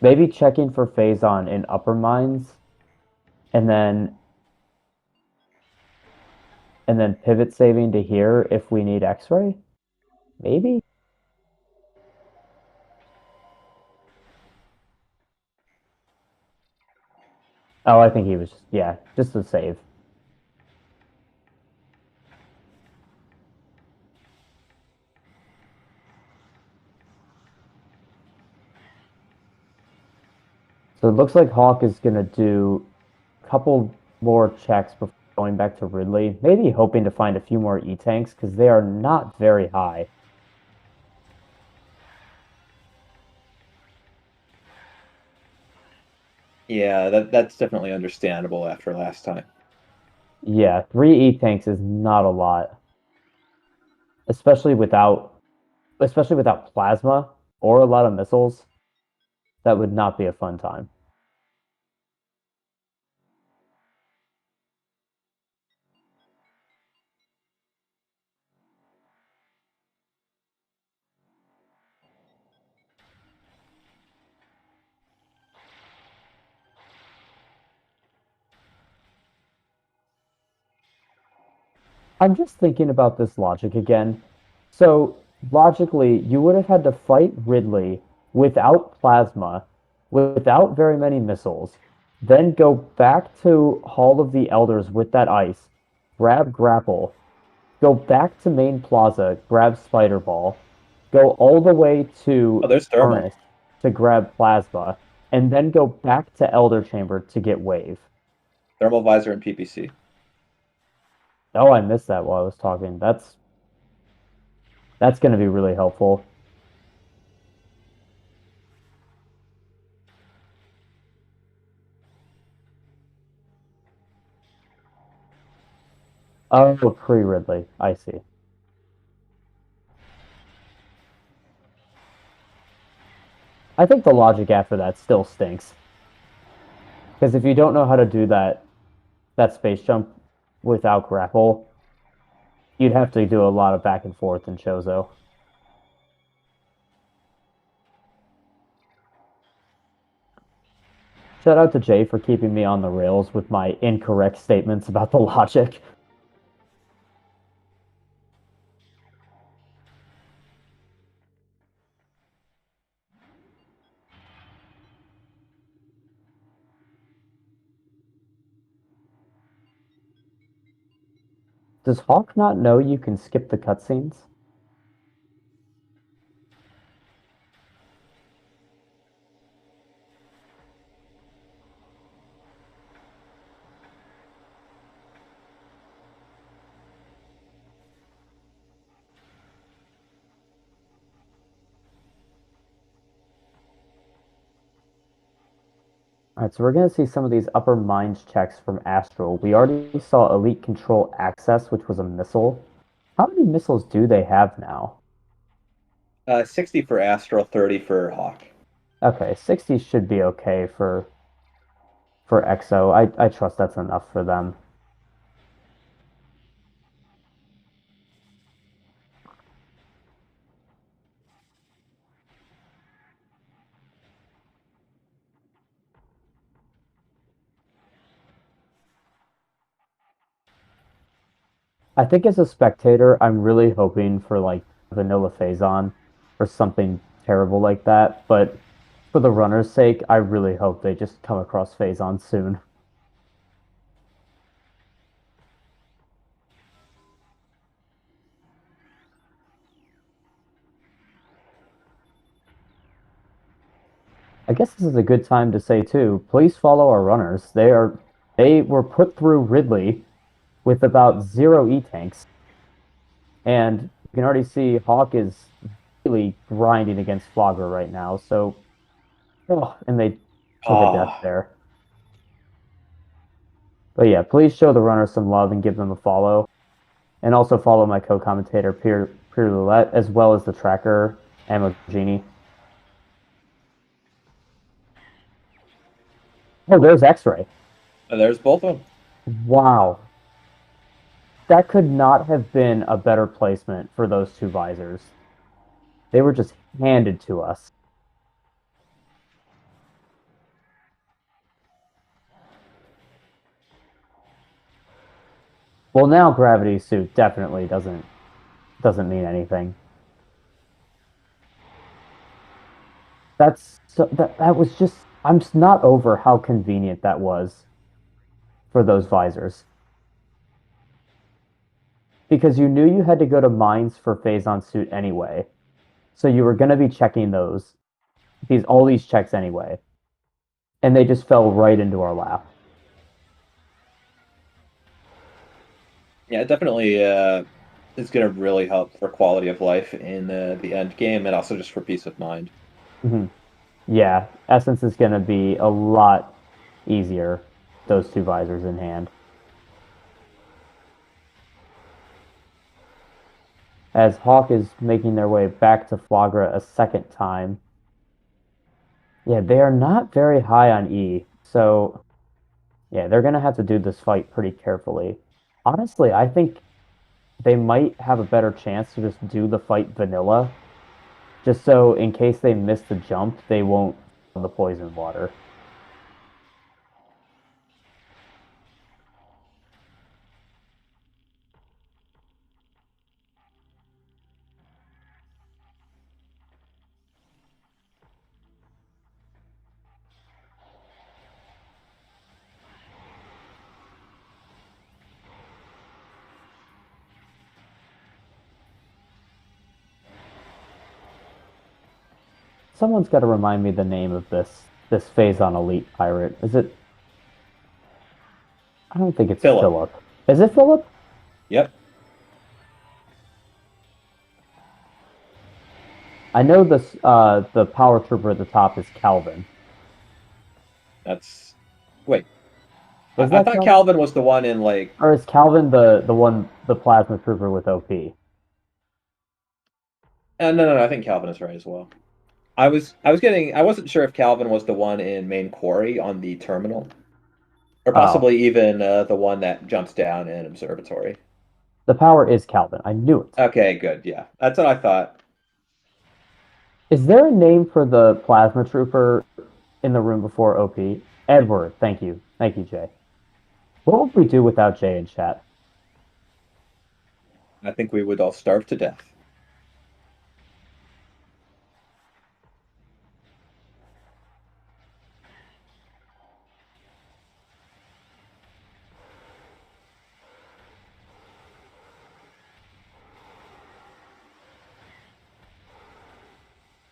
Maybe checking for Phazon in upper mines, and then pivot saving to here if we need X-ray. Maybe. Oh, I think he was just, yeah, just a save. So it looks like Hawk is gonna do a couple more checks before going back to Ridley. Maybe hoping to find a few more E-tanks because they are not very high. Yeah, that's definitely understandable after last time. Yeah, three E-tanks is not a lot, especially without plasma or a lot of missiles. That would not be a fun time. I'm just thinking about this logic again. So, logically, you would have had to fight Ridley without plasma, without very many missiles, then go back to Hall of the Elders with that ice, grab grapple, go back to main plaza, grab spider ball, go all the way Oh, to there's thermal. furnace to grab plasma, and then go back to Elder Chamber to get wave. Thermal visor and PPC. Oh, I missed that while I was talking. That's going to be really helpful. Oh, pre-Ridley. I see. I think the logic after that still stinks. Because if you don't know how to do that space jump without grapple, you'd have to do a lot of back and forth in Chozo. Shout out to Jay for keeping me on the rails with my incorrect statements about the logic. Does Hawk not know you can skip the cutscenes? Alright, so we're going to see some of these upper mines checks from Astral. We already saw Elite Control Access, which was a missile. How many missiles do they have now? 60 for Astral, 30 for Hawk. Okay, 60 should be okay for EXO. I trust that's enough for them. I think as a spectator, I'm really hoping for like vanilla Phazon or something terrible like that. But For the runner's sake, I really hope they just come across Phazon soon. I guess this is a good time to say too, please follow our runners. They were put through Ridley with about zero E-tanks. And you can already see Hawk is really grinding against Flogger right now. So, oh, and they took a death Ah, there. But yeah, please show the runners some love and give them a follow. And also follow my co-commentator, Pierre Roulette, as well as the tracker, Ammo Genie. Oh, there's X-Ray. there's both of them. Wow. That could not have been a better placement for those two visors. They were just handed to us. Well, now gravity suit definitely doesn't mean anything. That was just I'm just not over how convenient that was for those visors. Because you knew you had to go to mines for Phazon suit anyway. So you were gonna be checking all these checks anyway. And they just fell right into our lap. Yeah, it definitely is going to really help for quality of life in the end game and also just for peace of mind. Mm-hmm. Yeah, Essence is gonna be a lot easier, those two visors in hand. As Hawk is making their way back to Flagra a second time. Yeah, they are not very high on E, so yeah, they're gonna have to do this fight pretty carefully. Honestly, I think they might have a better chance to just do the fight vanilla, just so in case they miss the jump, they won't the poison water. Someone's got to remind me the name of this Phazon Elite pirate. Is it? I don't think it's Philip. Philip. Is it Philip? Yep. I know the power trooper at the top is Calvin. That's. Wait. Is I that thought Calvin? Calvin was the one in like. Or is Calvin the plasma trooper with OP? No. I think Calvin is right as well. I wasn't sure if Calvin was the one in main quarry on the terminal, or Oh, possibly even the one that jumps down in observatory. the power is Calvin. I knew it. Okay, good. Yeah, that's what I thought. Is there a name for the plasma trooper in the room before OP? Edward. Thank you. Thank you, Jay. What would we do without Jay in chat? I think we would all starve to death.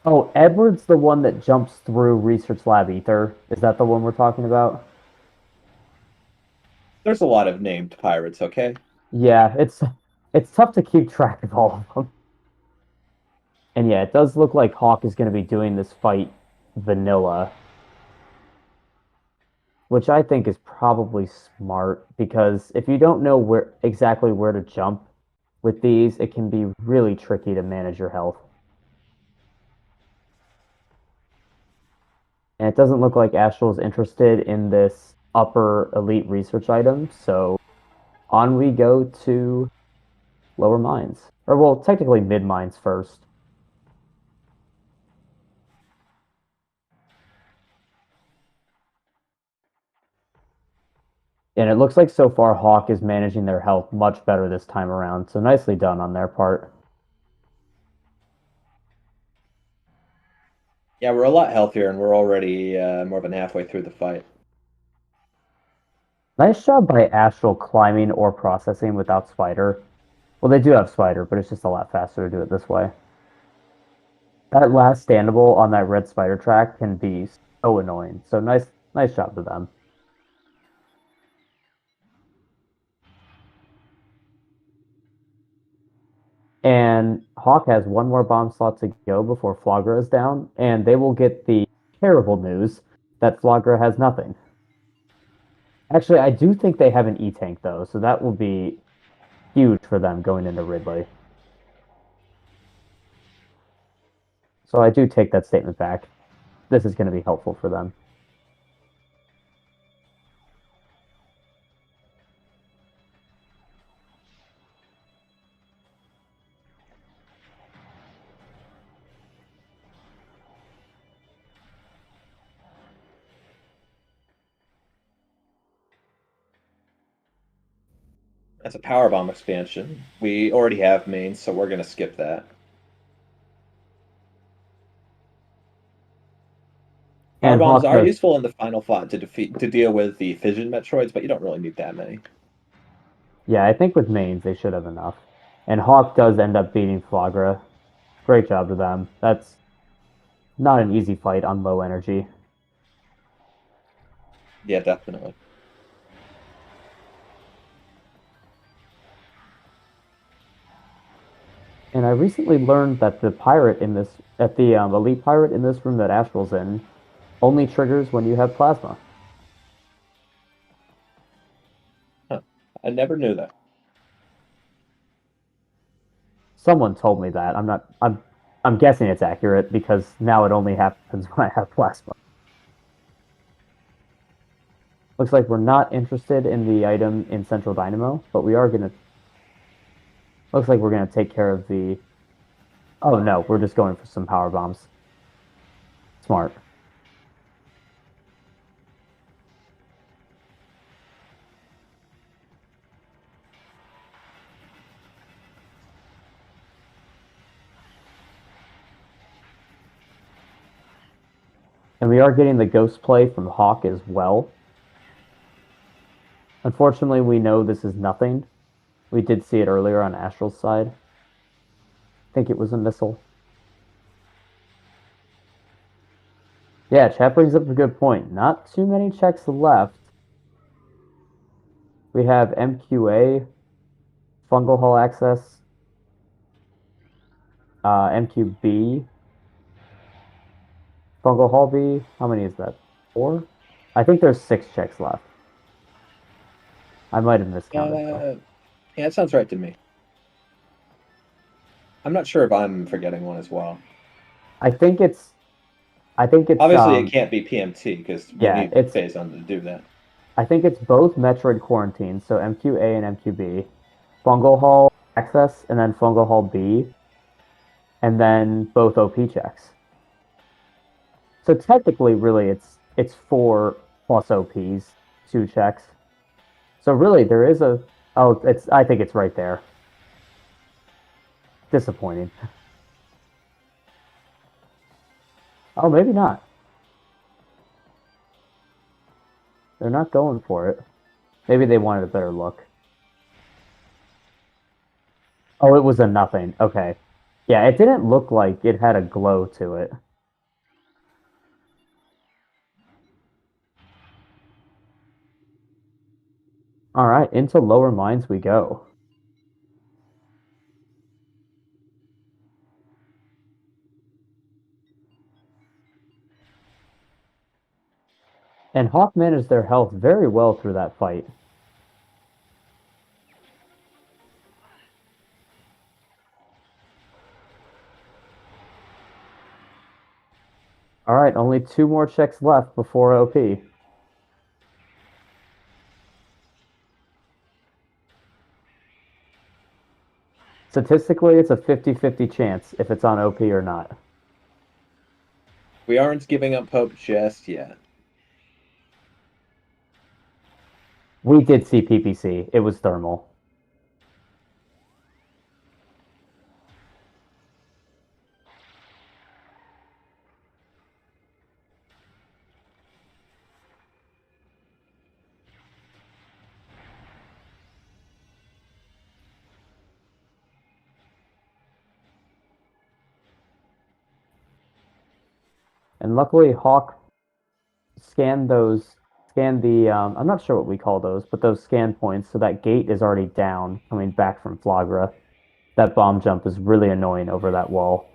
Oh, Edward's the one that jumps through Research Lab Ether. Is that the one we're talking about? There's a lot of named pirates. Okay. Yeah, it's tough to keep track of all of them. And yeah, it does look like Hawk is going to be doing this fight vanilla, which I think is probably smart because if you don't know where to jump with these, it can be really tricky to manage your health. And it doesn't look like Astral is interested in this upper elite research item, so on we go to lower mines. Or well, technically mid mines first. And it looks like so far Hawk is managing their health much better this time around, so nicely done on their part. Yeah, we're a lot healthier, and we're already more than halfway through the fight. Nice job by Astral climbing or processing without Spider. Well, they do have Spider, but it's just a lot faster to do it this way. That last standable on that red spider track can be so annoying. So nice job to them. And Hawk has one more bomb slot to go before Flagra is down, and they will get the terrible news that Flagra has nothing. Actually, I do think they have an E-tank though, so that will be huge for them going into Ridley. So I do take that statement back. This is going to be helpful for them. That's a power bomb expansion. We already have mains, so we're gonna skip that. Power And bombs Hawk are does, useful in the final fight to deal with the fission Metroids, but you don't really need that many. yeah, I think with mains they should have enough. And Hawk does end up beating Flagra. Great job to them. That's not an easy fight on low energy. Yeah, definitely. And I recently learned that the pirate in this, at the elite pirate in this room that Astral's in, only triggers when you have plasma. Huh. I never knew that. Someone told me that. I'm guessing it's accurate because now it only happens when I have plasma. Looks like we're not interested in the item in Central Dynamo, but we are gonna. Looks like we're gonna take care of the. Oh no, we're just going for some power bombs. Smart. And we are getting the ghost play from Hawk as well. Unfortunately, we know this is nothing. We did see it earlier on Astral's side. I think it was a missile. Yeah, chat brings up a good point. Not too many checks left. We have MQA, Fungal Hull Access, MQB, Fungal Hull B. How many is that? 4? I think there's 6 checks left. I might have miscounted though. Yeah, that sounds right to me. I'm not sure if I'm forgetting one as well. I think it's I think it's Obviously, it can't be PMT because we yeah, need it's phase on to do that. I think it's both Metroid Quarantine, so MQA and MQB, Fungal Hull Access, and then Fungal Hull B, and then both OP checks. So technically, really, it's 4 plus OPs, 2 checks. So really, there is a it's I think it's right there. Disappointing. Oh, maybe not. They're not going for it. Maybe they wanted a better look. Oh, it was a nothing. Okay. Yeah, it didn't look like it had a glow to it. All right, into lower mines we go. And Hawk managed their health very well through that fight. All right, only 2 more checks left before OP. Statistically, it's a 50-50 chance if it's on OP or not. We aren't giving up hope just yet. We did see PPC. It was thermal. And luckily, Hawk scanned the I'm not sure what we call those, but those scan points. So that gate is already down coming back from Flagra. That bomb jump is really annoying over that wall.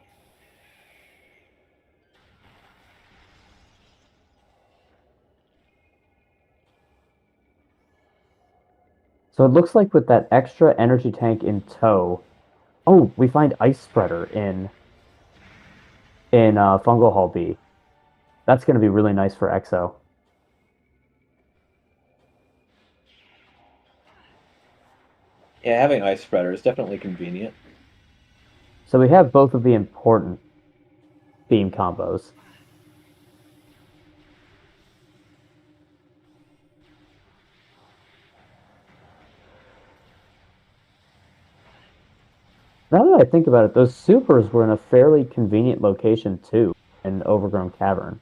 So it looks like with that extra energy tank in tow, oh, we find Ice Spreader in Fungal Hall B. That's going to be really nice for Exo. Yeah, having ice spreader is definitely convenient. So we have both of the important theme combos. Now that I think about it, those supers were in a fairly convenient location too, in Overgrown Cavern.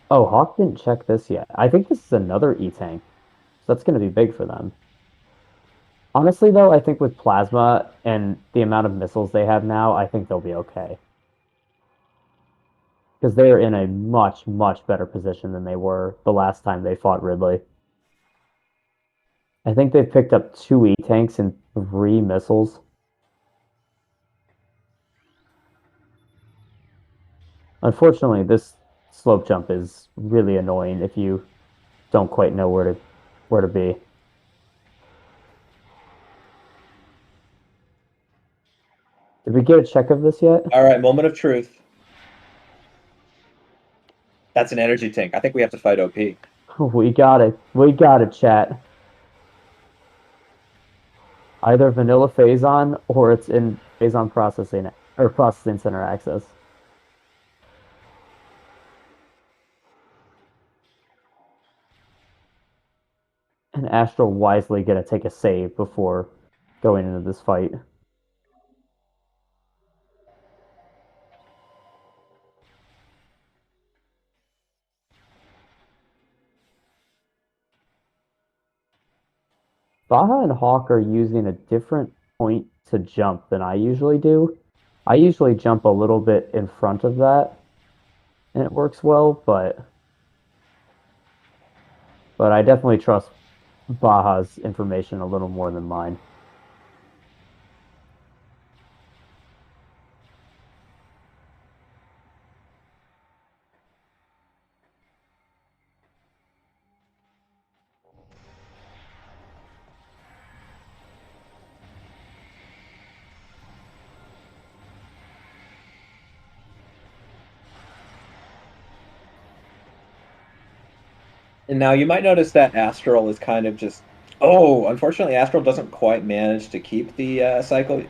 Oh, Hawk didn't check this yet. I think this is another E-Tank, so that's going to be big for them. Honestly, though, I think with Plasma and the amount of missiles they have now, I think they'll be okay. Because they are in a much, much better position than they were the last time they fought Ridley. I think they've picked up 2 E-Tanks and 3 missiles. Unfortunately, this slope jump is really annoying if you don't quite know where to be. Did we get a check of this yet? All right, moment of truth. That's an energy tank. I think we have to fight OP. We got it. We got it, chat. Either vanilla Phazon or it's in Phazon processing or processing center access. And Astral wisely gonna take a save before going into this fight. Baja and Hawk are using a different point to jump than I usually do. I usually jump a little bit in front of that, and it works well, but I definitely trust Baja's information a little more than mine. And now you might notice that Astral is kind of just. Oh, unfortunately, Astral doesn't quite manage to keep the cycle.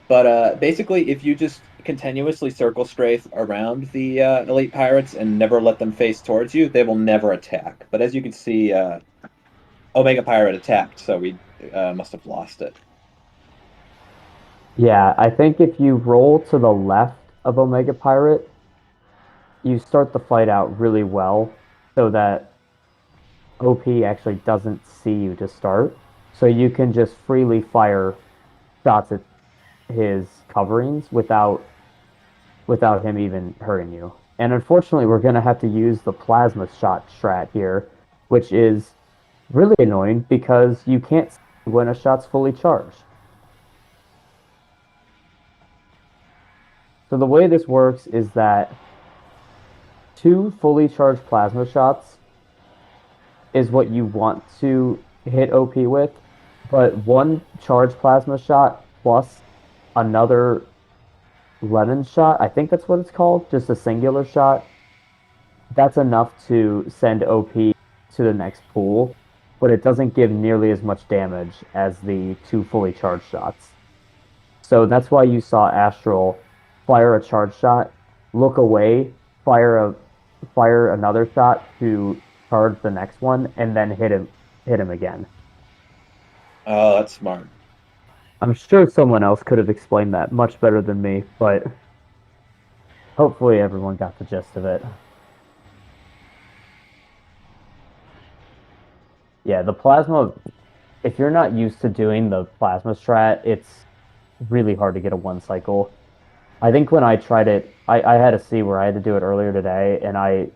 But basically, if you just continuously circle strafe around the elite pirates and never let them face towards you, they will never attack. But as you can see, Omega Pirate attacked, so we must have lost it. Yeah, I think if you roll to the left of Omega Pirate, you start the fight out really well so that OP actually doesn't see you to start. So you can just freely fire shots at his coverings without him even hurting you. And unfortunately, we're going to have to use the plasma shot strat here, which is really annoying because you can't see when a shot's fully charged. So the way this works is that 2 fully charged plasma shots is what you want to hit OP with, but 1 charged plasma shot plus another lemon shot, I think that's what it's called, just a singular shot, that's enough to send OP to the next pool, but it doesn't give nearly as much damage as the 2 fully charged shots. So that's why you saw Astral fire a charge shot, look away, fire another shot to charge the next one, and then hit him again. Oh, that's smart. I'm sure someone else could have explained that much better than me, but hopefully everyone got the gist of it. Yeah, the plasma if you're not used to doing the plasma strat, it's really hard to get a one cycle. I think when I tried it, I had a C where I had to do it earlier today, and I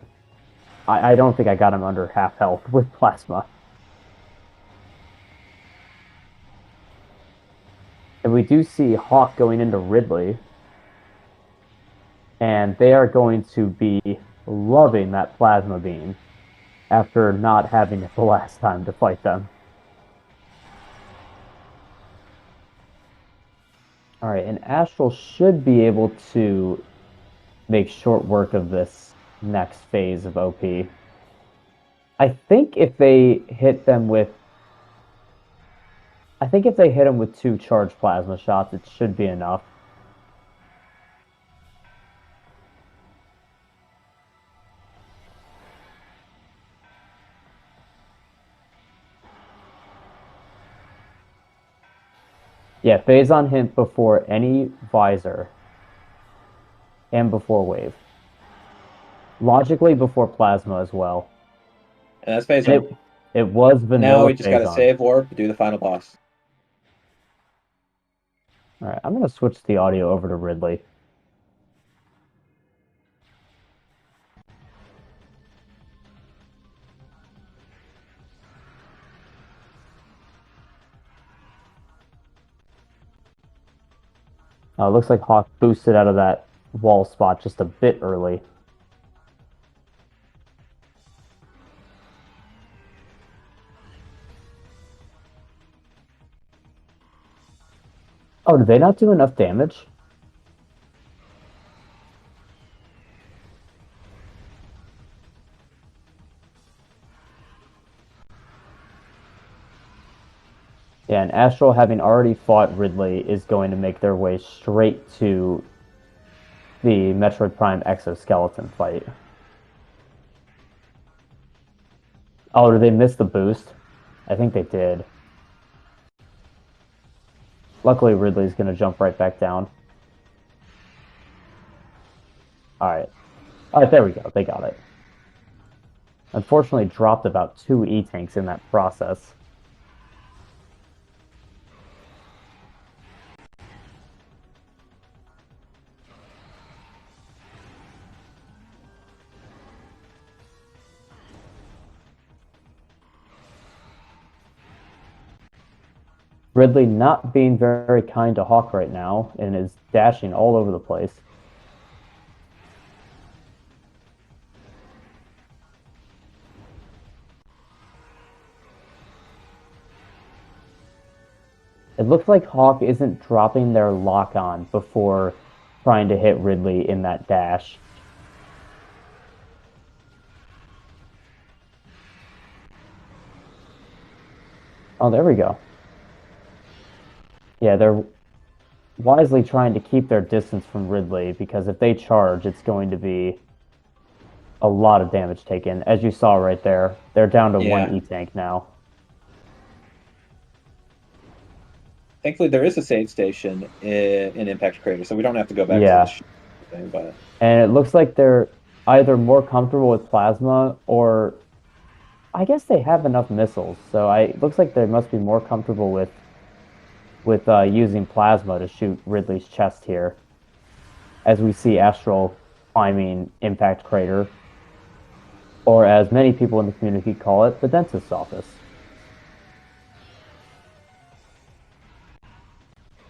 don't think I got him under half health with plasma. And we do see Hawk going into Ridley, and they are going to be loving that plasma beam after not having it the last time to fight them. All right, and Astral should be able to make short work of this next phase of OP. I think if they hit them with I think if they hit him with 2 charged plasma shots, it should be enough. Yeah, phase on hint before any visor and before wave. Logically before plasma as well. And that's phase And on. it was Now vanilla we just got phase to on. save warp, do the final boss. All right, I'm going to switch the audio over to Ridley. Looks like Hawk boosted out of that wall spot just a bit early. Oh, did they not do enough damage? Yeah, and Astral, having already fought Ridley, is going to make their way straight to the Metroid Prime exoskeleton fight. Oh, did they miss the boost? I think they did. Luckily, Ridley's going to jump right back down. All right. All right, there we go. They got it. Unfortunately, dropped about 2 E-tanks in that process. Ridley not being very kind to Hawk right now and is dashing all over the place. It looks like Hawk isn't dropping their lock on before trying to hit Ridley in that dash. Oh, there we go. Yeah, they're wisely trying to keep their distance from Ridley because if they charge, it's going to be a lot of damage taken. As you saw right there, they're down to Yeah. 1 E-tank now. Thankfully, there is a save station in Impact Crater, so we don't have to go back to the Yeah, thing. But and it looks like they're either more comfortable with plasma or I guess they have enough missiles. So it looks like they must be more comfortable with using plasma to shoot Ridley's chest here. As we see Astral climbing Impact Crater, or as many people in the community call it, the dentist's office.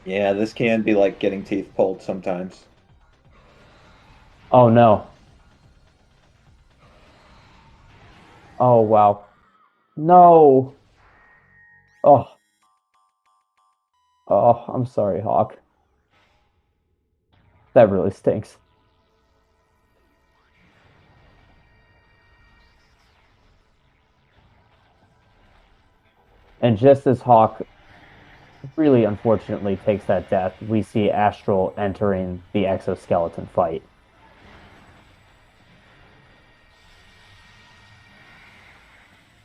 yeah, this can be like getting teeth pulled sometimes. Oh no. Oh wow. No. Oh, oh, I'm sorry, Hawk. That really stinks. And just as Hawk really unfortunately takes that death, we see Astral entering the exoskeleton fight.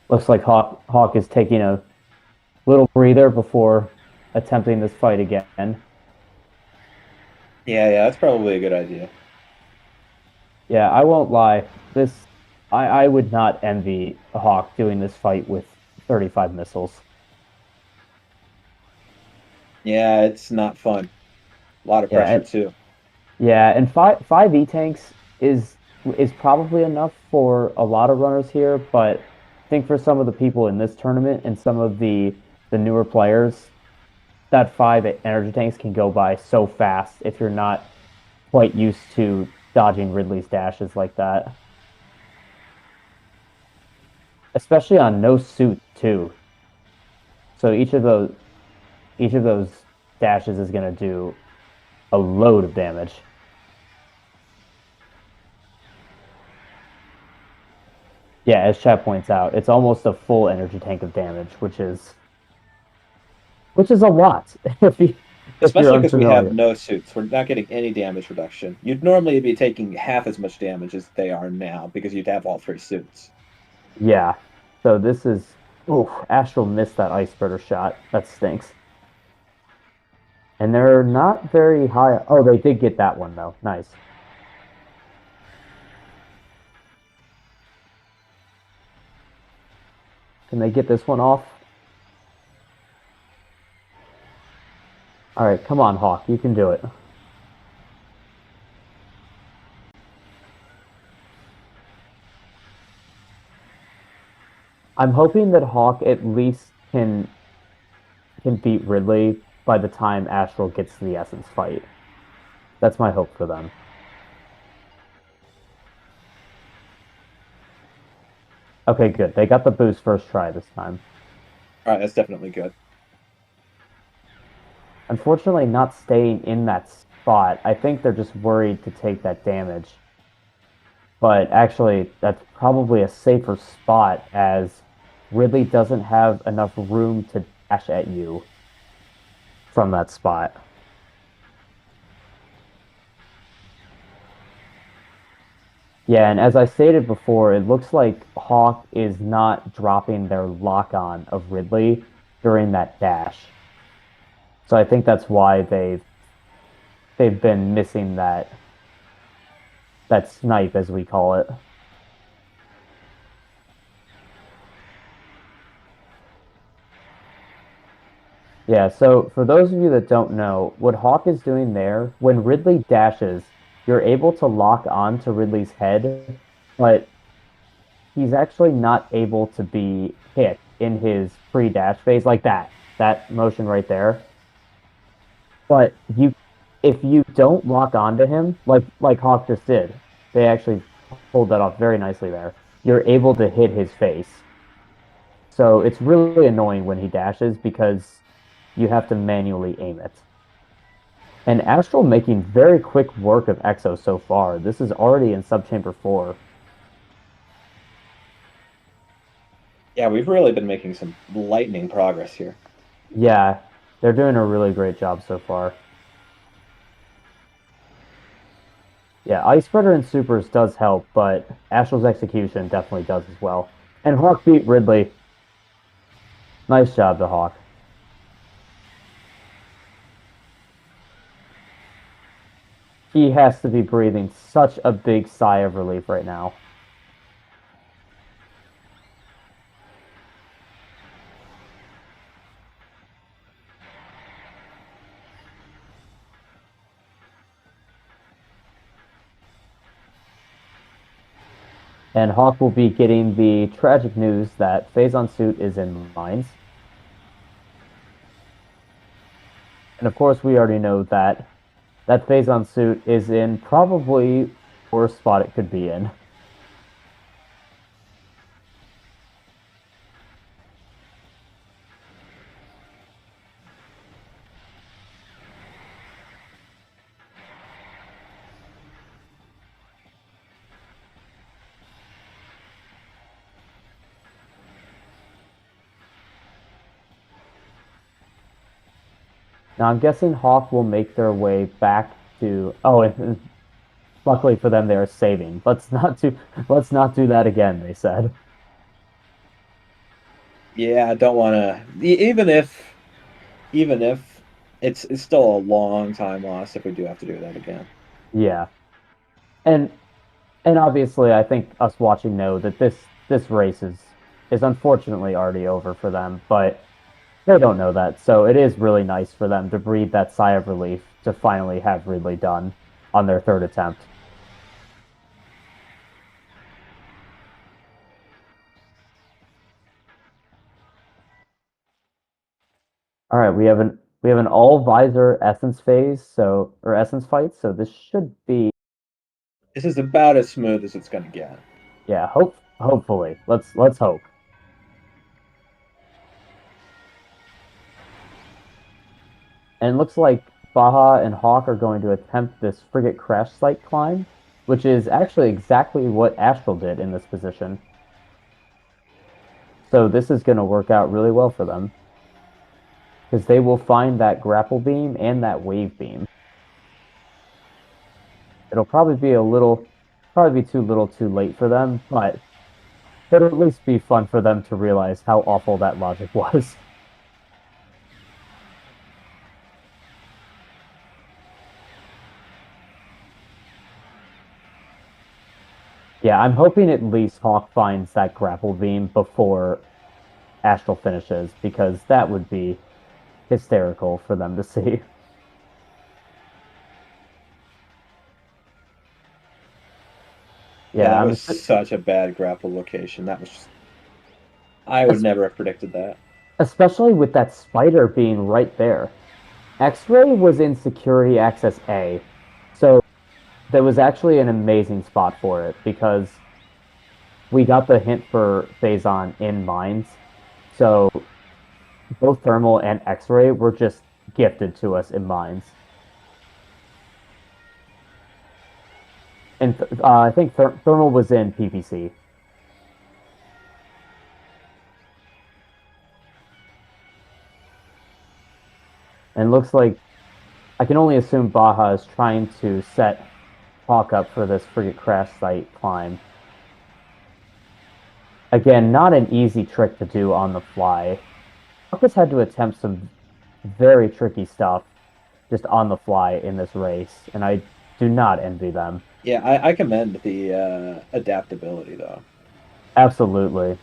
Looks like Hawk is taking a little breather before attempting this fight again. Yeah, that's probably a good idea. Yeah, I won't lie. I would not envy Hawk doing this fight with 35 missiles. Yeah, it's not fun. A lot of Yeah, pressure and too. yeah, and five E tanks is probably enough for a lot of runners here, but I think for some of the people in this tournament and some of the newer players, that five energy tanks can go by so fast if you're not quite used to dodging Ridley's dashes like that. Especially on no suit too. So each of those dashes is going to do a load of damage. Yeah, as chat points out, it's almost a full energy tank of damage, which is a lot if you're Especially because we have unfamiliar. no suits. We're not getting any damage reduction. You'd normally be taking half as much damage as they are now because you'd have all three suits. Yeah. So this is Astral missed that ice spreader shot. That stinks. And they're not very high. Oh, they did get that one though. Nice. Can they get this one off? All right, come on, Hawk. You can do it. I'm hoping that Hawk at least can beat Ridley by the time Astral gets to the Essence fight. That's my hope for them. Okay, good. They got the boost first try this time. All right, that's definitely good. Unfortunately, not staying in that spot. I think they're just worried to take that damage. But actually, that's probably a safer spot as Ridley doesn't have enough room to dash at you from that spot. Yeah, and as I stated before, it looks like Hawk is not dropping their lock on of Ridley during that dash. So I think that's why they've been missing that snipe as we call it. Yeah, so for those of you that don't know, what Hawk is doing there, when Ridley dashes, you're able to lock on to Ridley's head, but he's actually not able to be hit in his pre-dash phase like that. That motion right there. But if you don't lock onto him, like Hawk just did, they actually pulled that off very nicely there. You're able to hit his face. So it's really annoying when he dashes because you have to manually aim it. And Astral making very quick work of Exo so far. This is already in subchamber 4. Yeah, we've really been making some lightning progress here. Yeah, they're doing a really great job so far. Yeah, Ice Spreader and Supers does help, but Astral's execution definitely does as well. And Hawk beat Ridley. Nice job to Hawk. He has to be breathing such a big sigh of relief right now. And Hawk will be getting the tragic news that Phazon Suit is in mines. And of course, we already know that that Phazon Suit is in probably worst spot it could be in. Now, I'm guessing Hawk will make their way back to. Oh, and luckily for them, they are saving. Let's not do that again. They said. Yeah, I don't want to. Even if it's still a long time lost if we do have to do that again. Yeah, and and obviously, I think us watching know that this race is unfortunately already over for them. But They don't know that, so it is really nice for them to breathe that sigh of relief to finally have Ridley done on their third attempt. All right, we have an all visor essence phase, so or essence fight, so this should be This is about as smooth as it's going to get. yeah, hopefully. Let's hope. And it looks like Baja and Hawk are going to attempt this frigate crash site climb, which is actually exactly what Astral did in this position. So this is going to work out really well for them because they will find that grapple beam and that wave beam. It'll probably be too little too late for them, but it'll at least be fun for them to realize how awful that logic was. Yeah, I'm hoping at least Hawk finds that grapple beam before Astral finishes because that would be hysterical for them to see. Yeah, Yeah, that was such a bad grapple location. That was just, I would es- never have predicted that. especially with that spider being right there. X-ray was in security access A, so there was actually an amazing spot for it because we got the hint for Phazon in mines. So both thermal and X-ray were just gifted to us in mines. And I think thermal was in PPC. And looks like I can only assume Baja is trying to set Hawk up for this frigate crash site climb. Again, not an easy trick to do on the fly. Hawk has had to attempt some very tricky stuff just on the fly in this race, and I do not envy them. Yeah, I commend the adaptability though. Absolutely.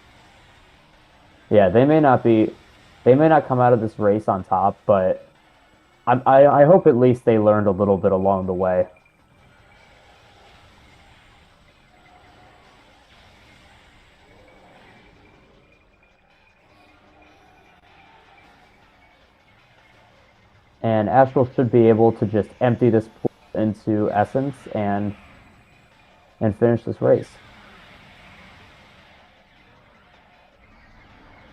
Yeah, they may not come out of this race on top, but I hope at least they learned a little bit along the way. And Astral should be able to just empty this pool into Essence and finish this race.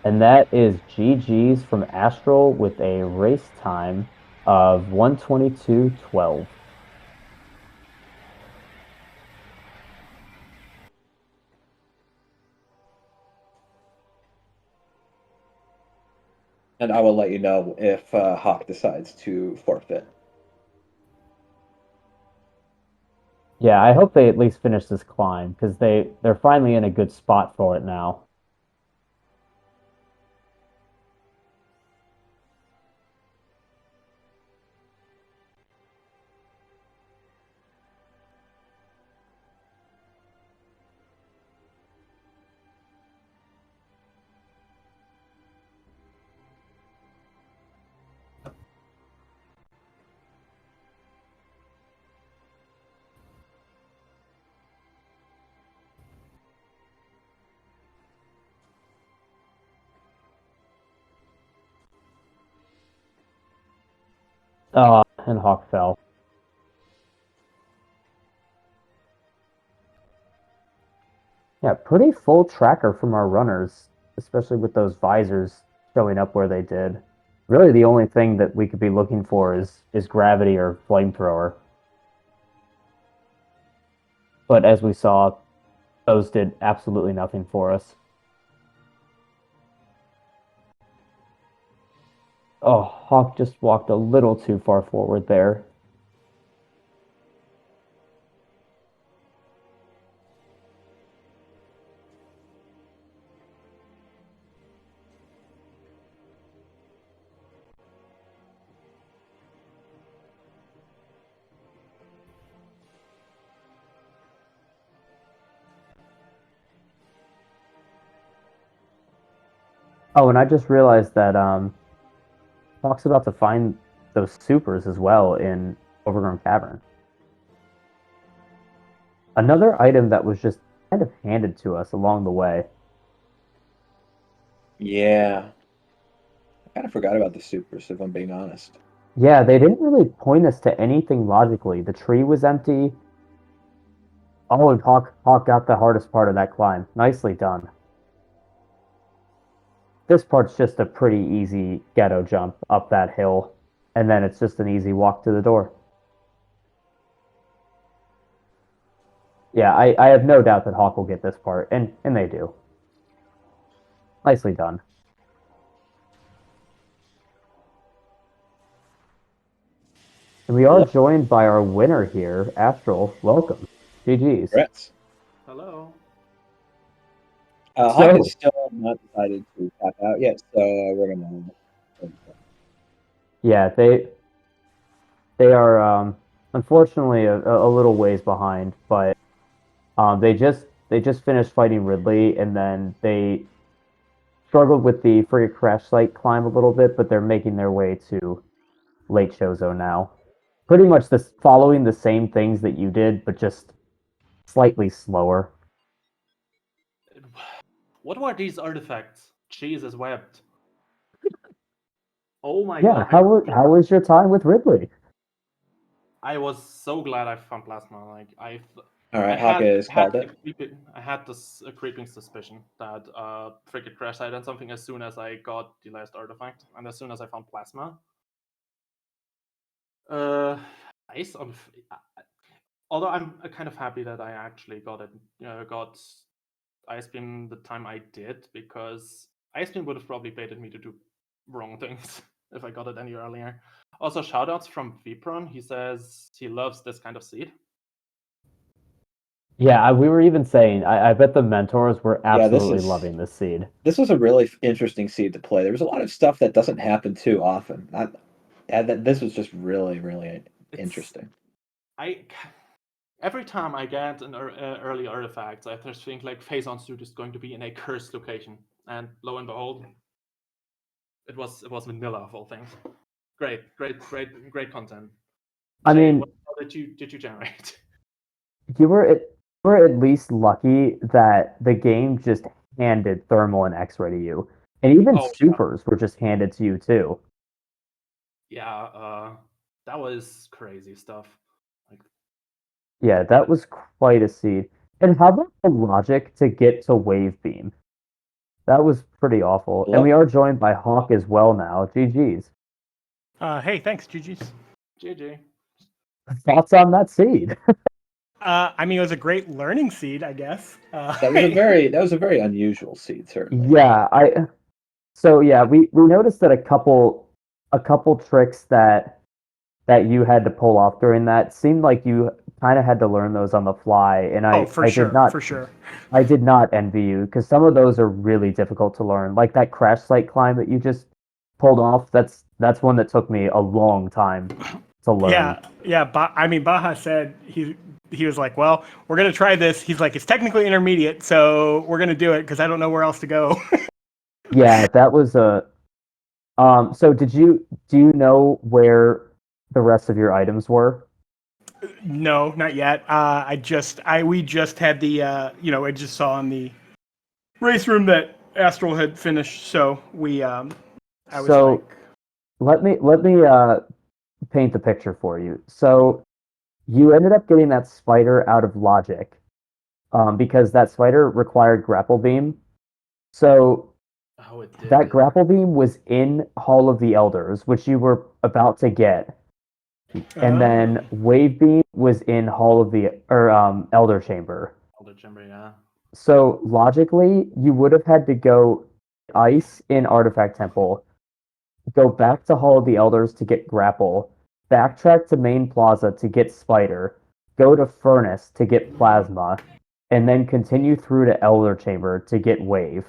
And that is GG's from Astral with a race time of 122.12. And I will let you know if Hawk decides to forfeit. Yeah, I hope they at least finish this climb because they're finally in a good spot for it now. And Hawk fell. Yeah, pretty full tracker from our runners, especially with those visors showing up where they did. Really, the only thing that we could be looking for is gravity or flamethrower. But as we saw, those did absolutely nothing for us. Oh, Hawk just walked a little too far forward there. Oh, and I just realized that Hawk's about to find those supers as well in Overgrown Cavern. Another item that was just kind of handed to us along the way. Yeah. I kind of forgot about the supers, if I'm being honest. Yeah, they didn't really point us to anything logically. The tree was empty. Oh, and Hawk got the hardest part of that climb. Nicely done. This part's just a pretty easy ghetto jump up that hill, and then it's just an easy walk to the door. Yeah, I have no doubt that Hawk will get this part, and they do. Nicely done. And we are joined by our winner here, Astral. Welcome. GG's. Congrats. Hello. Hawk is still not decided to tap out yet, so we're gonna. Yeah, they are unfortunately a little ways behind, but they just finished fighting Ridley, and then they struggled with the frigate crash site climb a little bit, but they're making their way to Lake Chozo now. Pretty much following the same things that you did, but just slightly slower. What were these artifacts? Jesus wept. Oh my Yeah, god. how was your time with Ridley? I was so glad I found plasma. Like All right, Hawk is called it. I had this creeping suspicion that frigate crash site and something as soon as I got the last artifact and as soon as I found plasma. Ice on. Although I'm kind of happy that I actually got Ice Beam the time I did, because Ice Beam would have probably baited me to do wrong things if I got it any earlier. Also, shoutouts from Vipron. He says he loves this kind of seed. Yeah, we were even saying, I bet the mentors were absolutely loving this seed. This was a really interesting seed to play. There was a lot of stuff that doesn't happen too often. This was just really, really interesting. Every time I get an early artifact, I just think like Phazon suit is going to be in a cursed location, and lo and behold, it was vanilla of all things. Great content. I mean, what did you generate? You were at least lucky that the game just handed thermal and X-ray to you, and even supers were just handed to you too. Yeah, that was crazy stuff. Yeah, that was quite a seed. And how about the logic to get to Wave Beam? That was pretty awful. Yep. And we are joined by Hawk as well now. GG's. Hey, thanks, GG's. GG. Thoughts on that seed? I mean, it was a great learning seed, I guess. That was a very unusual seed, certainly. Yeah, we noticed that a couple tricks that you had to pull off during that seemed like you kind of had to learn those on the fly, and for sure. I did not envy you, because some of those are really difficult to learn, like that crash site climb that you just pulled off. That's one that took me a long time to learn. Yeah. I mean, Baja said he was like, well, we're gonna try this. He's like, it's technically intermediate, so we're gonna do it because I don't know where else to go. Yeah, that was a. So do you know where the rest of your items were? No, not yet. We just had the I just saw in the race room that Astral had finished, so let me paint the picture for you. So you ended up getting that spider out of logic, because that spider required grapple beam. So that grapple beam was in Hall of the Elders, which you were about to get. And then Wave Beam was in Hall of the Elder Chamber. Elder Chamber, yeah. So logically, you would have had to go Ice in Artifact Temple, go back to Hall of the Elders to get Grapple, backtrack to Main Plaza to get Spider, go to Furnace to get Plasma, and then continue through to Elder Chamber to get Wave.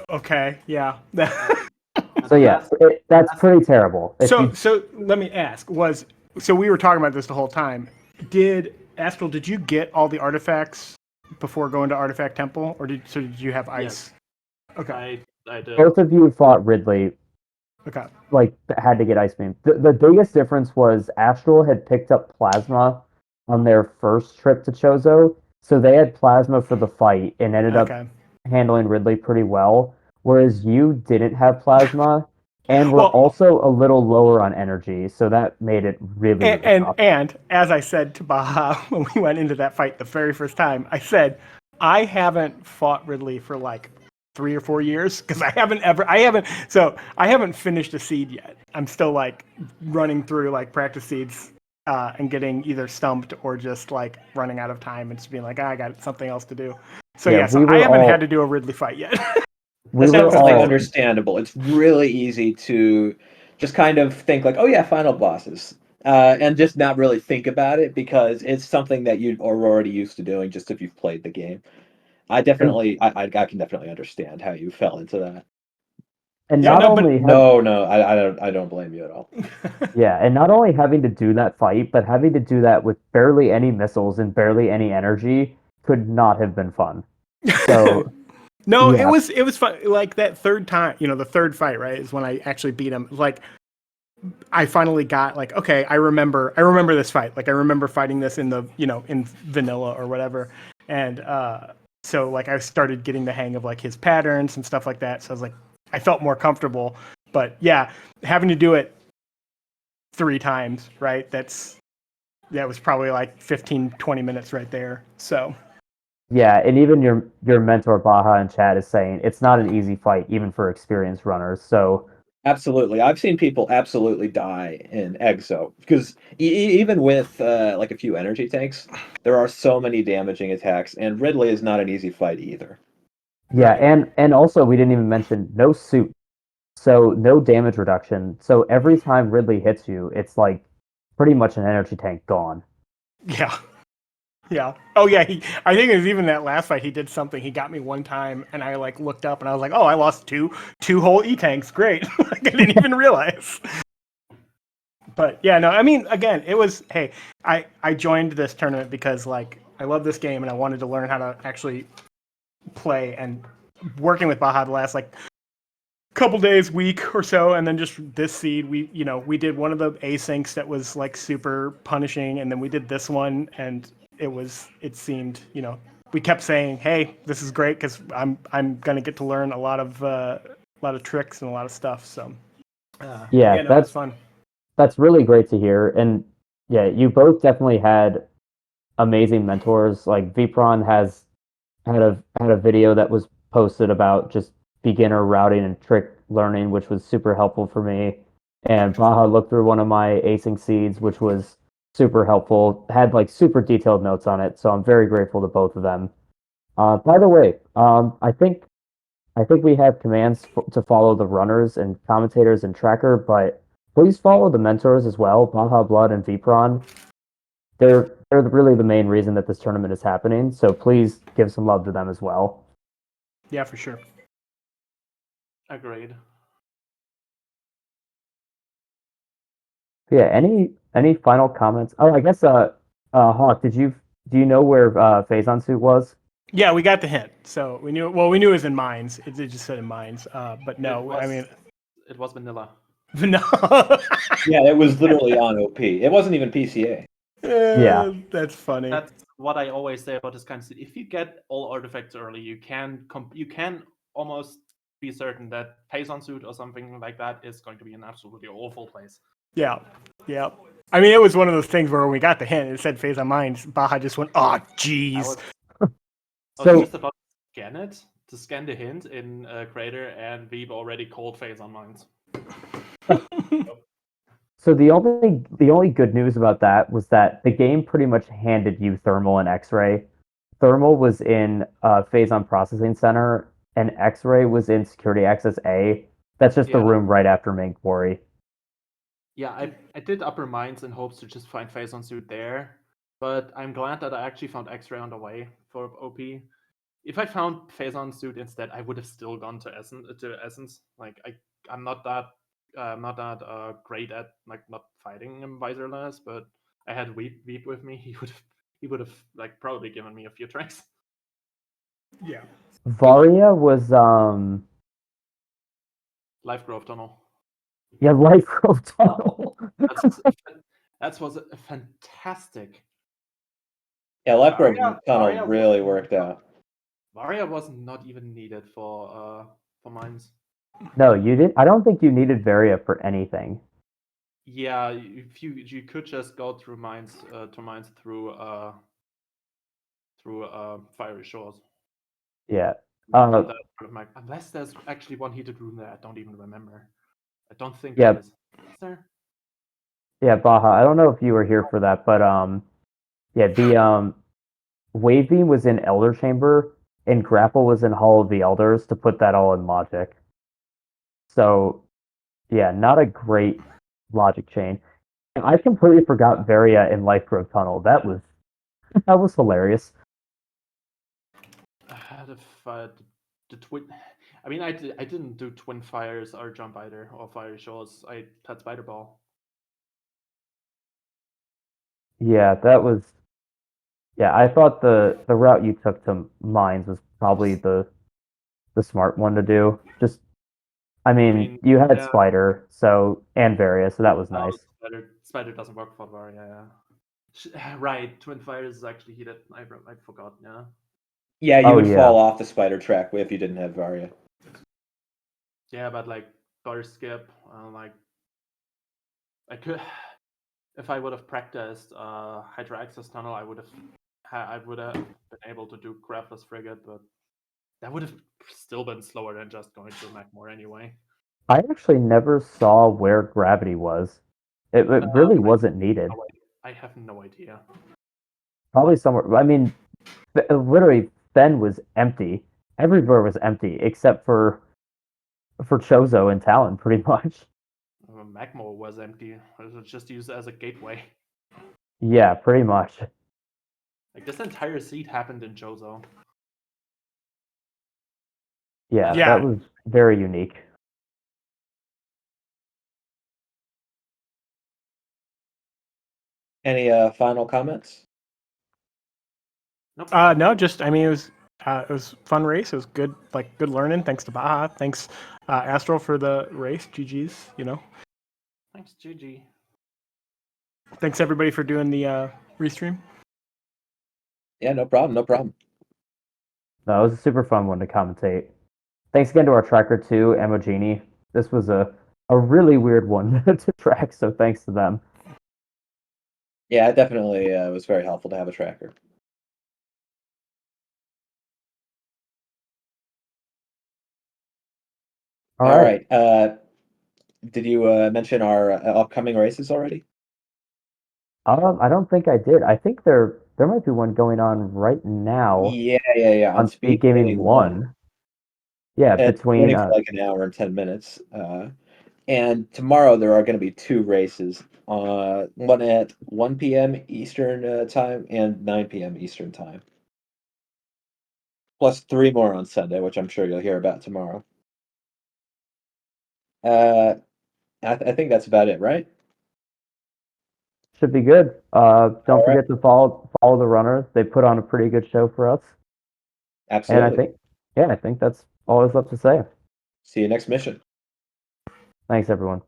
Okay, yeah. So yeah, that's pretty terrible. So let me ask: so we were talking about this the whole time? Did you get all the artifacts before going to Artifact Temple, or did you have Ice? Yes. Okay, I did. Both of you fought Ridley Okay. like had to get ice beam. The biggest difference was Astral had picked up plasma on their first trip to Chozo, so they had plasma for the fight and ended up Okay. handling Ridley pretty well, whereas you didn't have plasma and were Well, also a little lower on energy, so that made it really, really tough. and as I said to Baha when we went into that fight the very first time, I said I haven't fought Ridley for like 3 or 4 years because I haven't finished a seed yet. I'm still like running through like practice seeds and getting either stumped or just like running out of time and just being like, I got something else to do. So Yeah, so we I were haven't all- had to do a Ridley fight yet. We That's were definitely all understandable. It's really easy to just kind of think like, oh yeah, final bosses, and just not really think about it because it's something that you are already used to doing just if you've played the game. I definitely, I can definitely understand how you fell into that. and Yeah, not no, but only have No, I don't blame you at all. Yeah, and not only having to do that fight, but having to do that with barely any missiles and barely any energy could not have been fun. So, No, yeah, it was fun. Like that third time, the third fight, right, is when I actually beat him. Like I finally got like, okay, I remember this fight. Like I remember fighting this in the, in vanilla or whatever. And so like I started getting the hang of like his patterns and stuff like that. So I was like, I felt more comfortable. But yeah, having to do it 3 times, right? That was probably like 15, 20 minutes right there. So yeah, and even your mentor Baja in chat is saying it's not an easy fight, even for experienced runners. So, Absolutely, I've seen people absolutely die in Exo because even with like a few energy tanks, there are so many damaging attacks, and Ridley is not an easy fight either. yeah, right. and also we didn't even mention no suit, so no damage reduction. So every time Ridley hits you, it's like pretty much an energy tank gone. Yeah. Yeah. Oh yeah. I think it was even that last fight. He did something. He got me one time, and I like looked up, and I was like, "Oh, I lost two whole E tanks. Great." Like I didn't even realize. But yeah, no. I mean, again, it was. Hey, I joined this tournament because like I love this game, and I wanted to learn how to actually play. And working with Baja the last like couple days, week or so, and then just this seed, we did one of the asyncs that was like super punishing, and then we did this one, and it seemed, we kept saying, hey, this is great because I'm gonna get to learn a lot of tricks and a lot of stuff. So Yeah, yeah, no, it was fun. that's really great to hear. And yeah, you both definitely had amazing mentors. Like Vipron had a video that was posted about just beginner routing and trick learning, which was super helpful for me. And Baja looked through one of my async seeds, which was super helpful. Had like super detailed notes on it, so I'm very grateful to both of them. By the way, I think we have commands to follow the runners and commentators and tracker, but please follow the mentors as well, Baja Blood and Vipron. They're really the main reason that this tournament is happening. So please give some love to them as well. Yeah, for sure. Agreed. Yeah. Any final comments? Oh, I guess Hawk, do you know where Phazon suit was? Yeah, we got the hint, so we knew. Well, we knew it was in mines. It just said in mines. But no, I mean, it was vanilla. no. Yeah, it was literally on OP. It wasn't even PCA. Yeah. That's funny. That's what I always say about this kind of. If you get all artifacts early, you can almost be certain that Payson suit or something like that is going to be an absolutely awful place. Yeah, yeah. I mean, it was one of those things where when we got the hint, it said phase on mines. Baja just went, "Oh, jeez." I was So just about to scan the hint in Crater, and we've already called phase on mines. so the only good news about that was that the game pretty much handed you thermal and X-ray. Thermal was in Phazon Processing Center, and X-ray was in Security Access A. That's just the Yeah. room right after Main Quarry. Yeah, I did upper mines in hopes to just find phase on suit there, but I'm glad that I actually found X-ray on the way for OP. If I found Phazon suit instead, I would have still gone to Essence. Like I'm not that great at like not fighting him visorless, but I had Weep with me. He would have like probably given me a few tricks. Yeah. Varia was Life growth tunnel. Yeah, Light Grove Tunnel. That was a fantastic. Yeah, Left Grove Tunnel Varia really was- worked out. Varia was not even needed for mines. No, you didn't. I don't think you needed Varia for anything. Yeah, if you could just go through mines through fiery shores. Yeah. Not that part of my, unless there's actually one heated room there, I don't even remember. I don't think Yeah. there is. Is there? Yeah, Baja. I don't know if you were here for that, but yeah, the Wave Beam was in Elder Chamber and Grapple was in Hall of the Elders to put that all in logic. So yeah, not a great logic chain. And I completely forgot Varia in Life Grove Tunnel. That was hilarious. The twin. I mean, I didn't do twin fires or jump either or fiery shores. I had spider ball. Yeah, that was. Yeah, I thought the route you took to mines was probably the smart one to do. Just, I mean you had yeah. Spider, so and Varia, so that was nice. Spider doesn't work for Varia. Right, twin fires is actually heated. I forgot. Yeah. Yeah, you Oh, would yeah. fall off the spider track if you didn't have Varia. Yeah, but like burst skip, like I could, if I would have practiced Hydra Access Tunnel, I would have been able to do Craftless Frigate, but that would have still been slower than just going through Magmore anyway. I actually never saw where gravity was. It really wasn't needed. I have no idea. Probably somewhere. I mean, literally, Fen was empty. Everywhere was empty except for Chozo and Talon, pretty much. Magmore was empty. It was just used as a gateway. Yeah, pretty much. Like this entire seed happened in Jozo. Yeah, Yeah. that was very unique. Any final comments? Nope. No, just I mean it was a fun race. It was good, like good learning. Thanks to Baja. Thanks, Astral for the race. GG's. You know. Thanks, GG. Thanks everybody for doing the restream. Yeah, no problem. No problem. No, it was a super fun one to commentate. Thanks again to our tracker too, Emogenie. This was a really weird one to track, so thanks to them. Yeah, it definitely was very helpful to have a tracker. All All right. right. Did you mention our upcoming races already? I don't think I did. I think there might be one going on right now Yeah. on SpeedGaming 1. Yeah, It's between running for like an hour and 10 minutes. And tomorrow there are going to be two races. One at 1 p.m. Eastern time and 9 p.m. Eastern time. Plus 3 more on Sunday, which I'm sure you'll hear about tomorrow. I think that's about it, right? should be good. Don't All right. forget to follow the runners. They put on a pretty good show for us. Absolutely. And I think that's all there's left to say. See you next mission. Thanks everyone.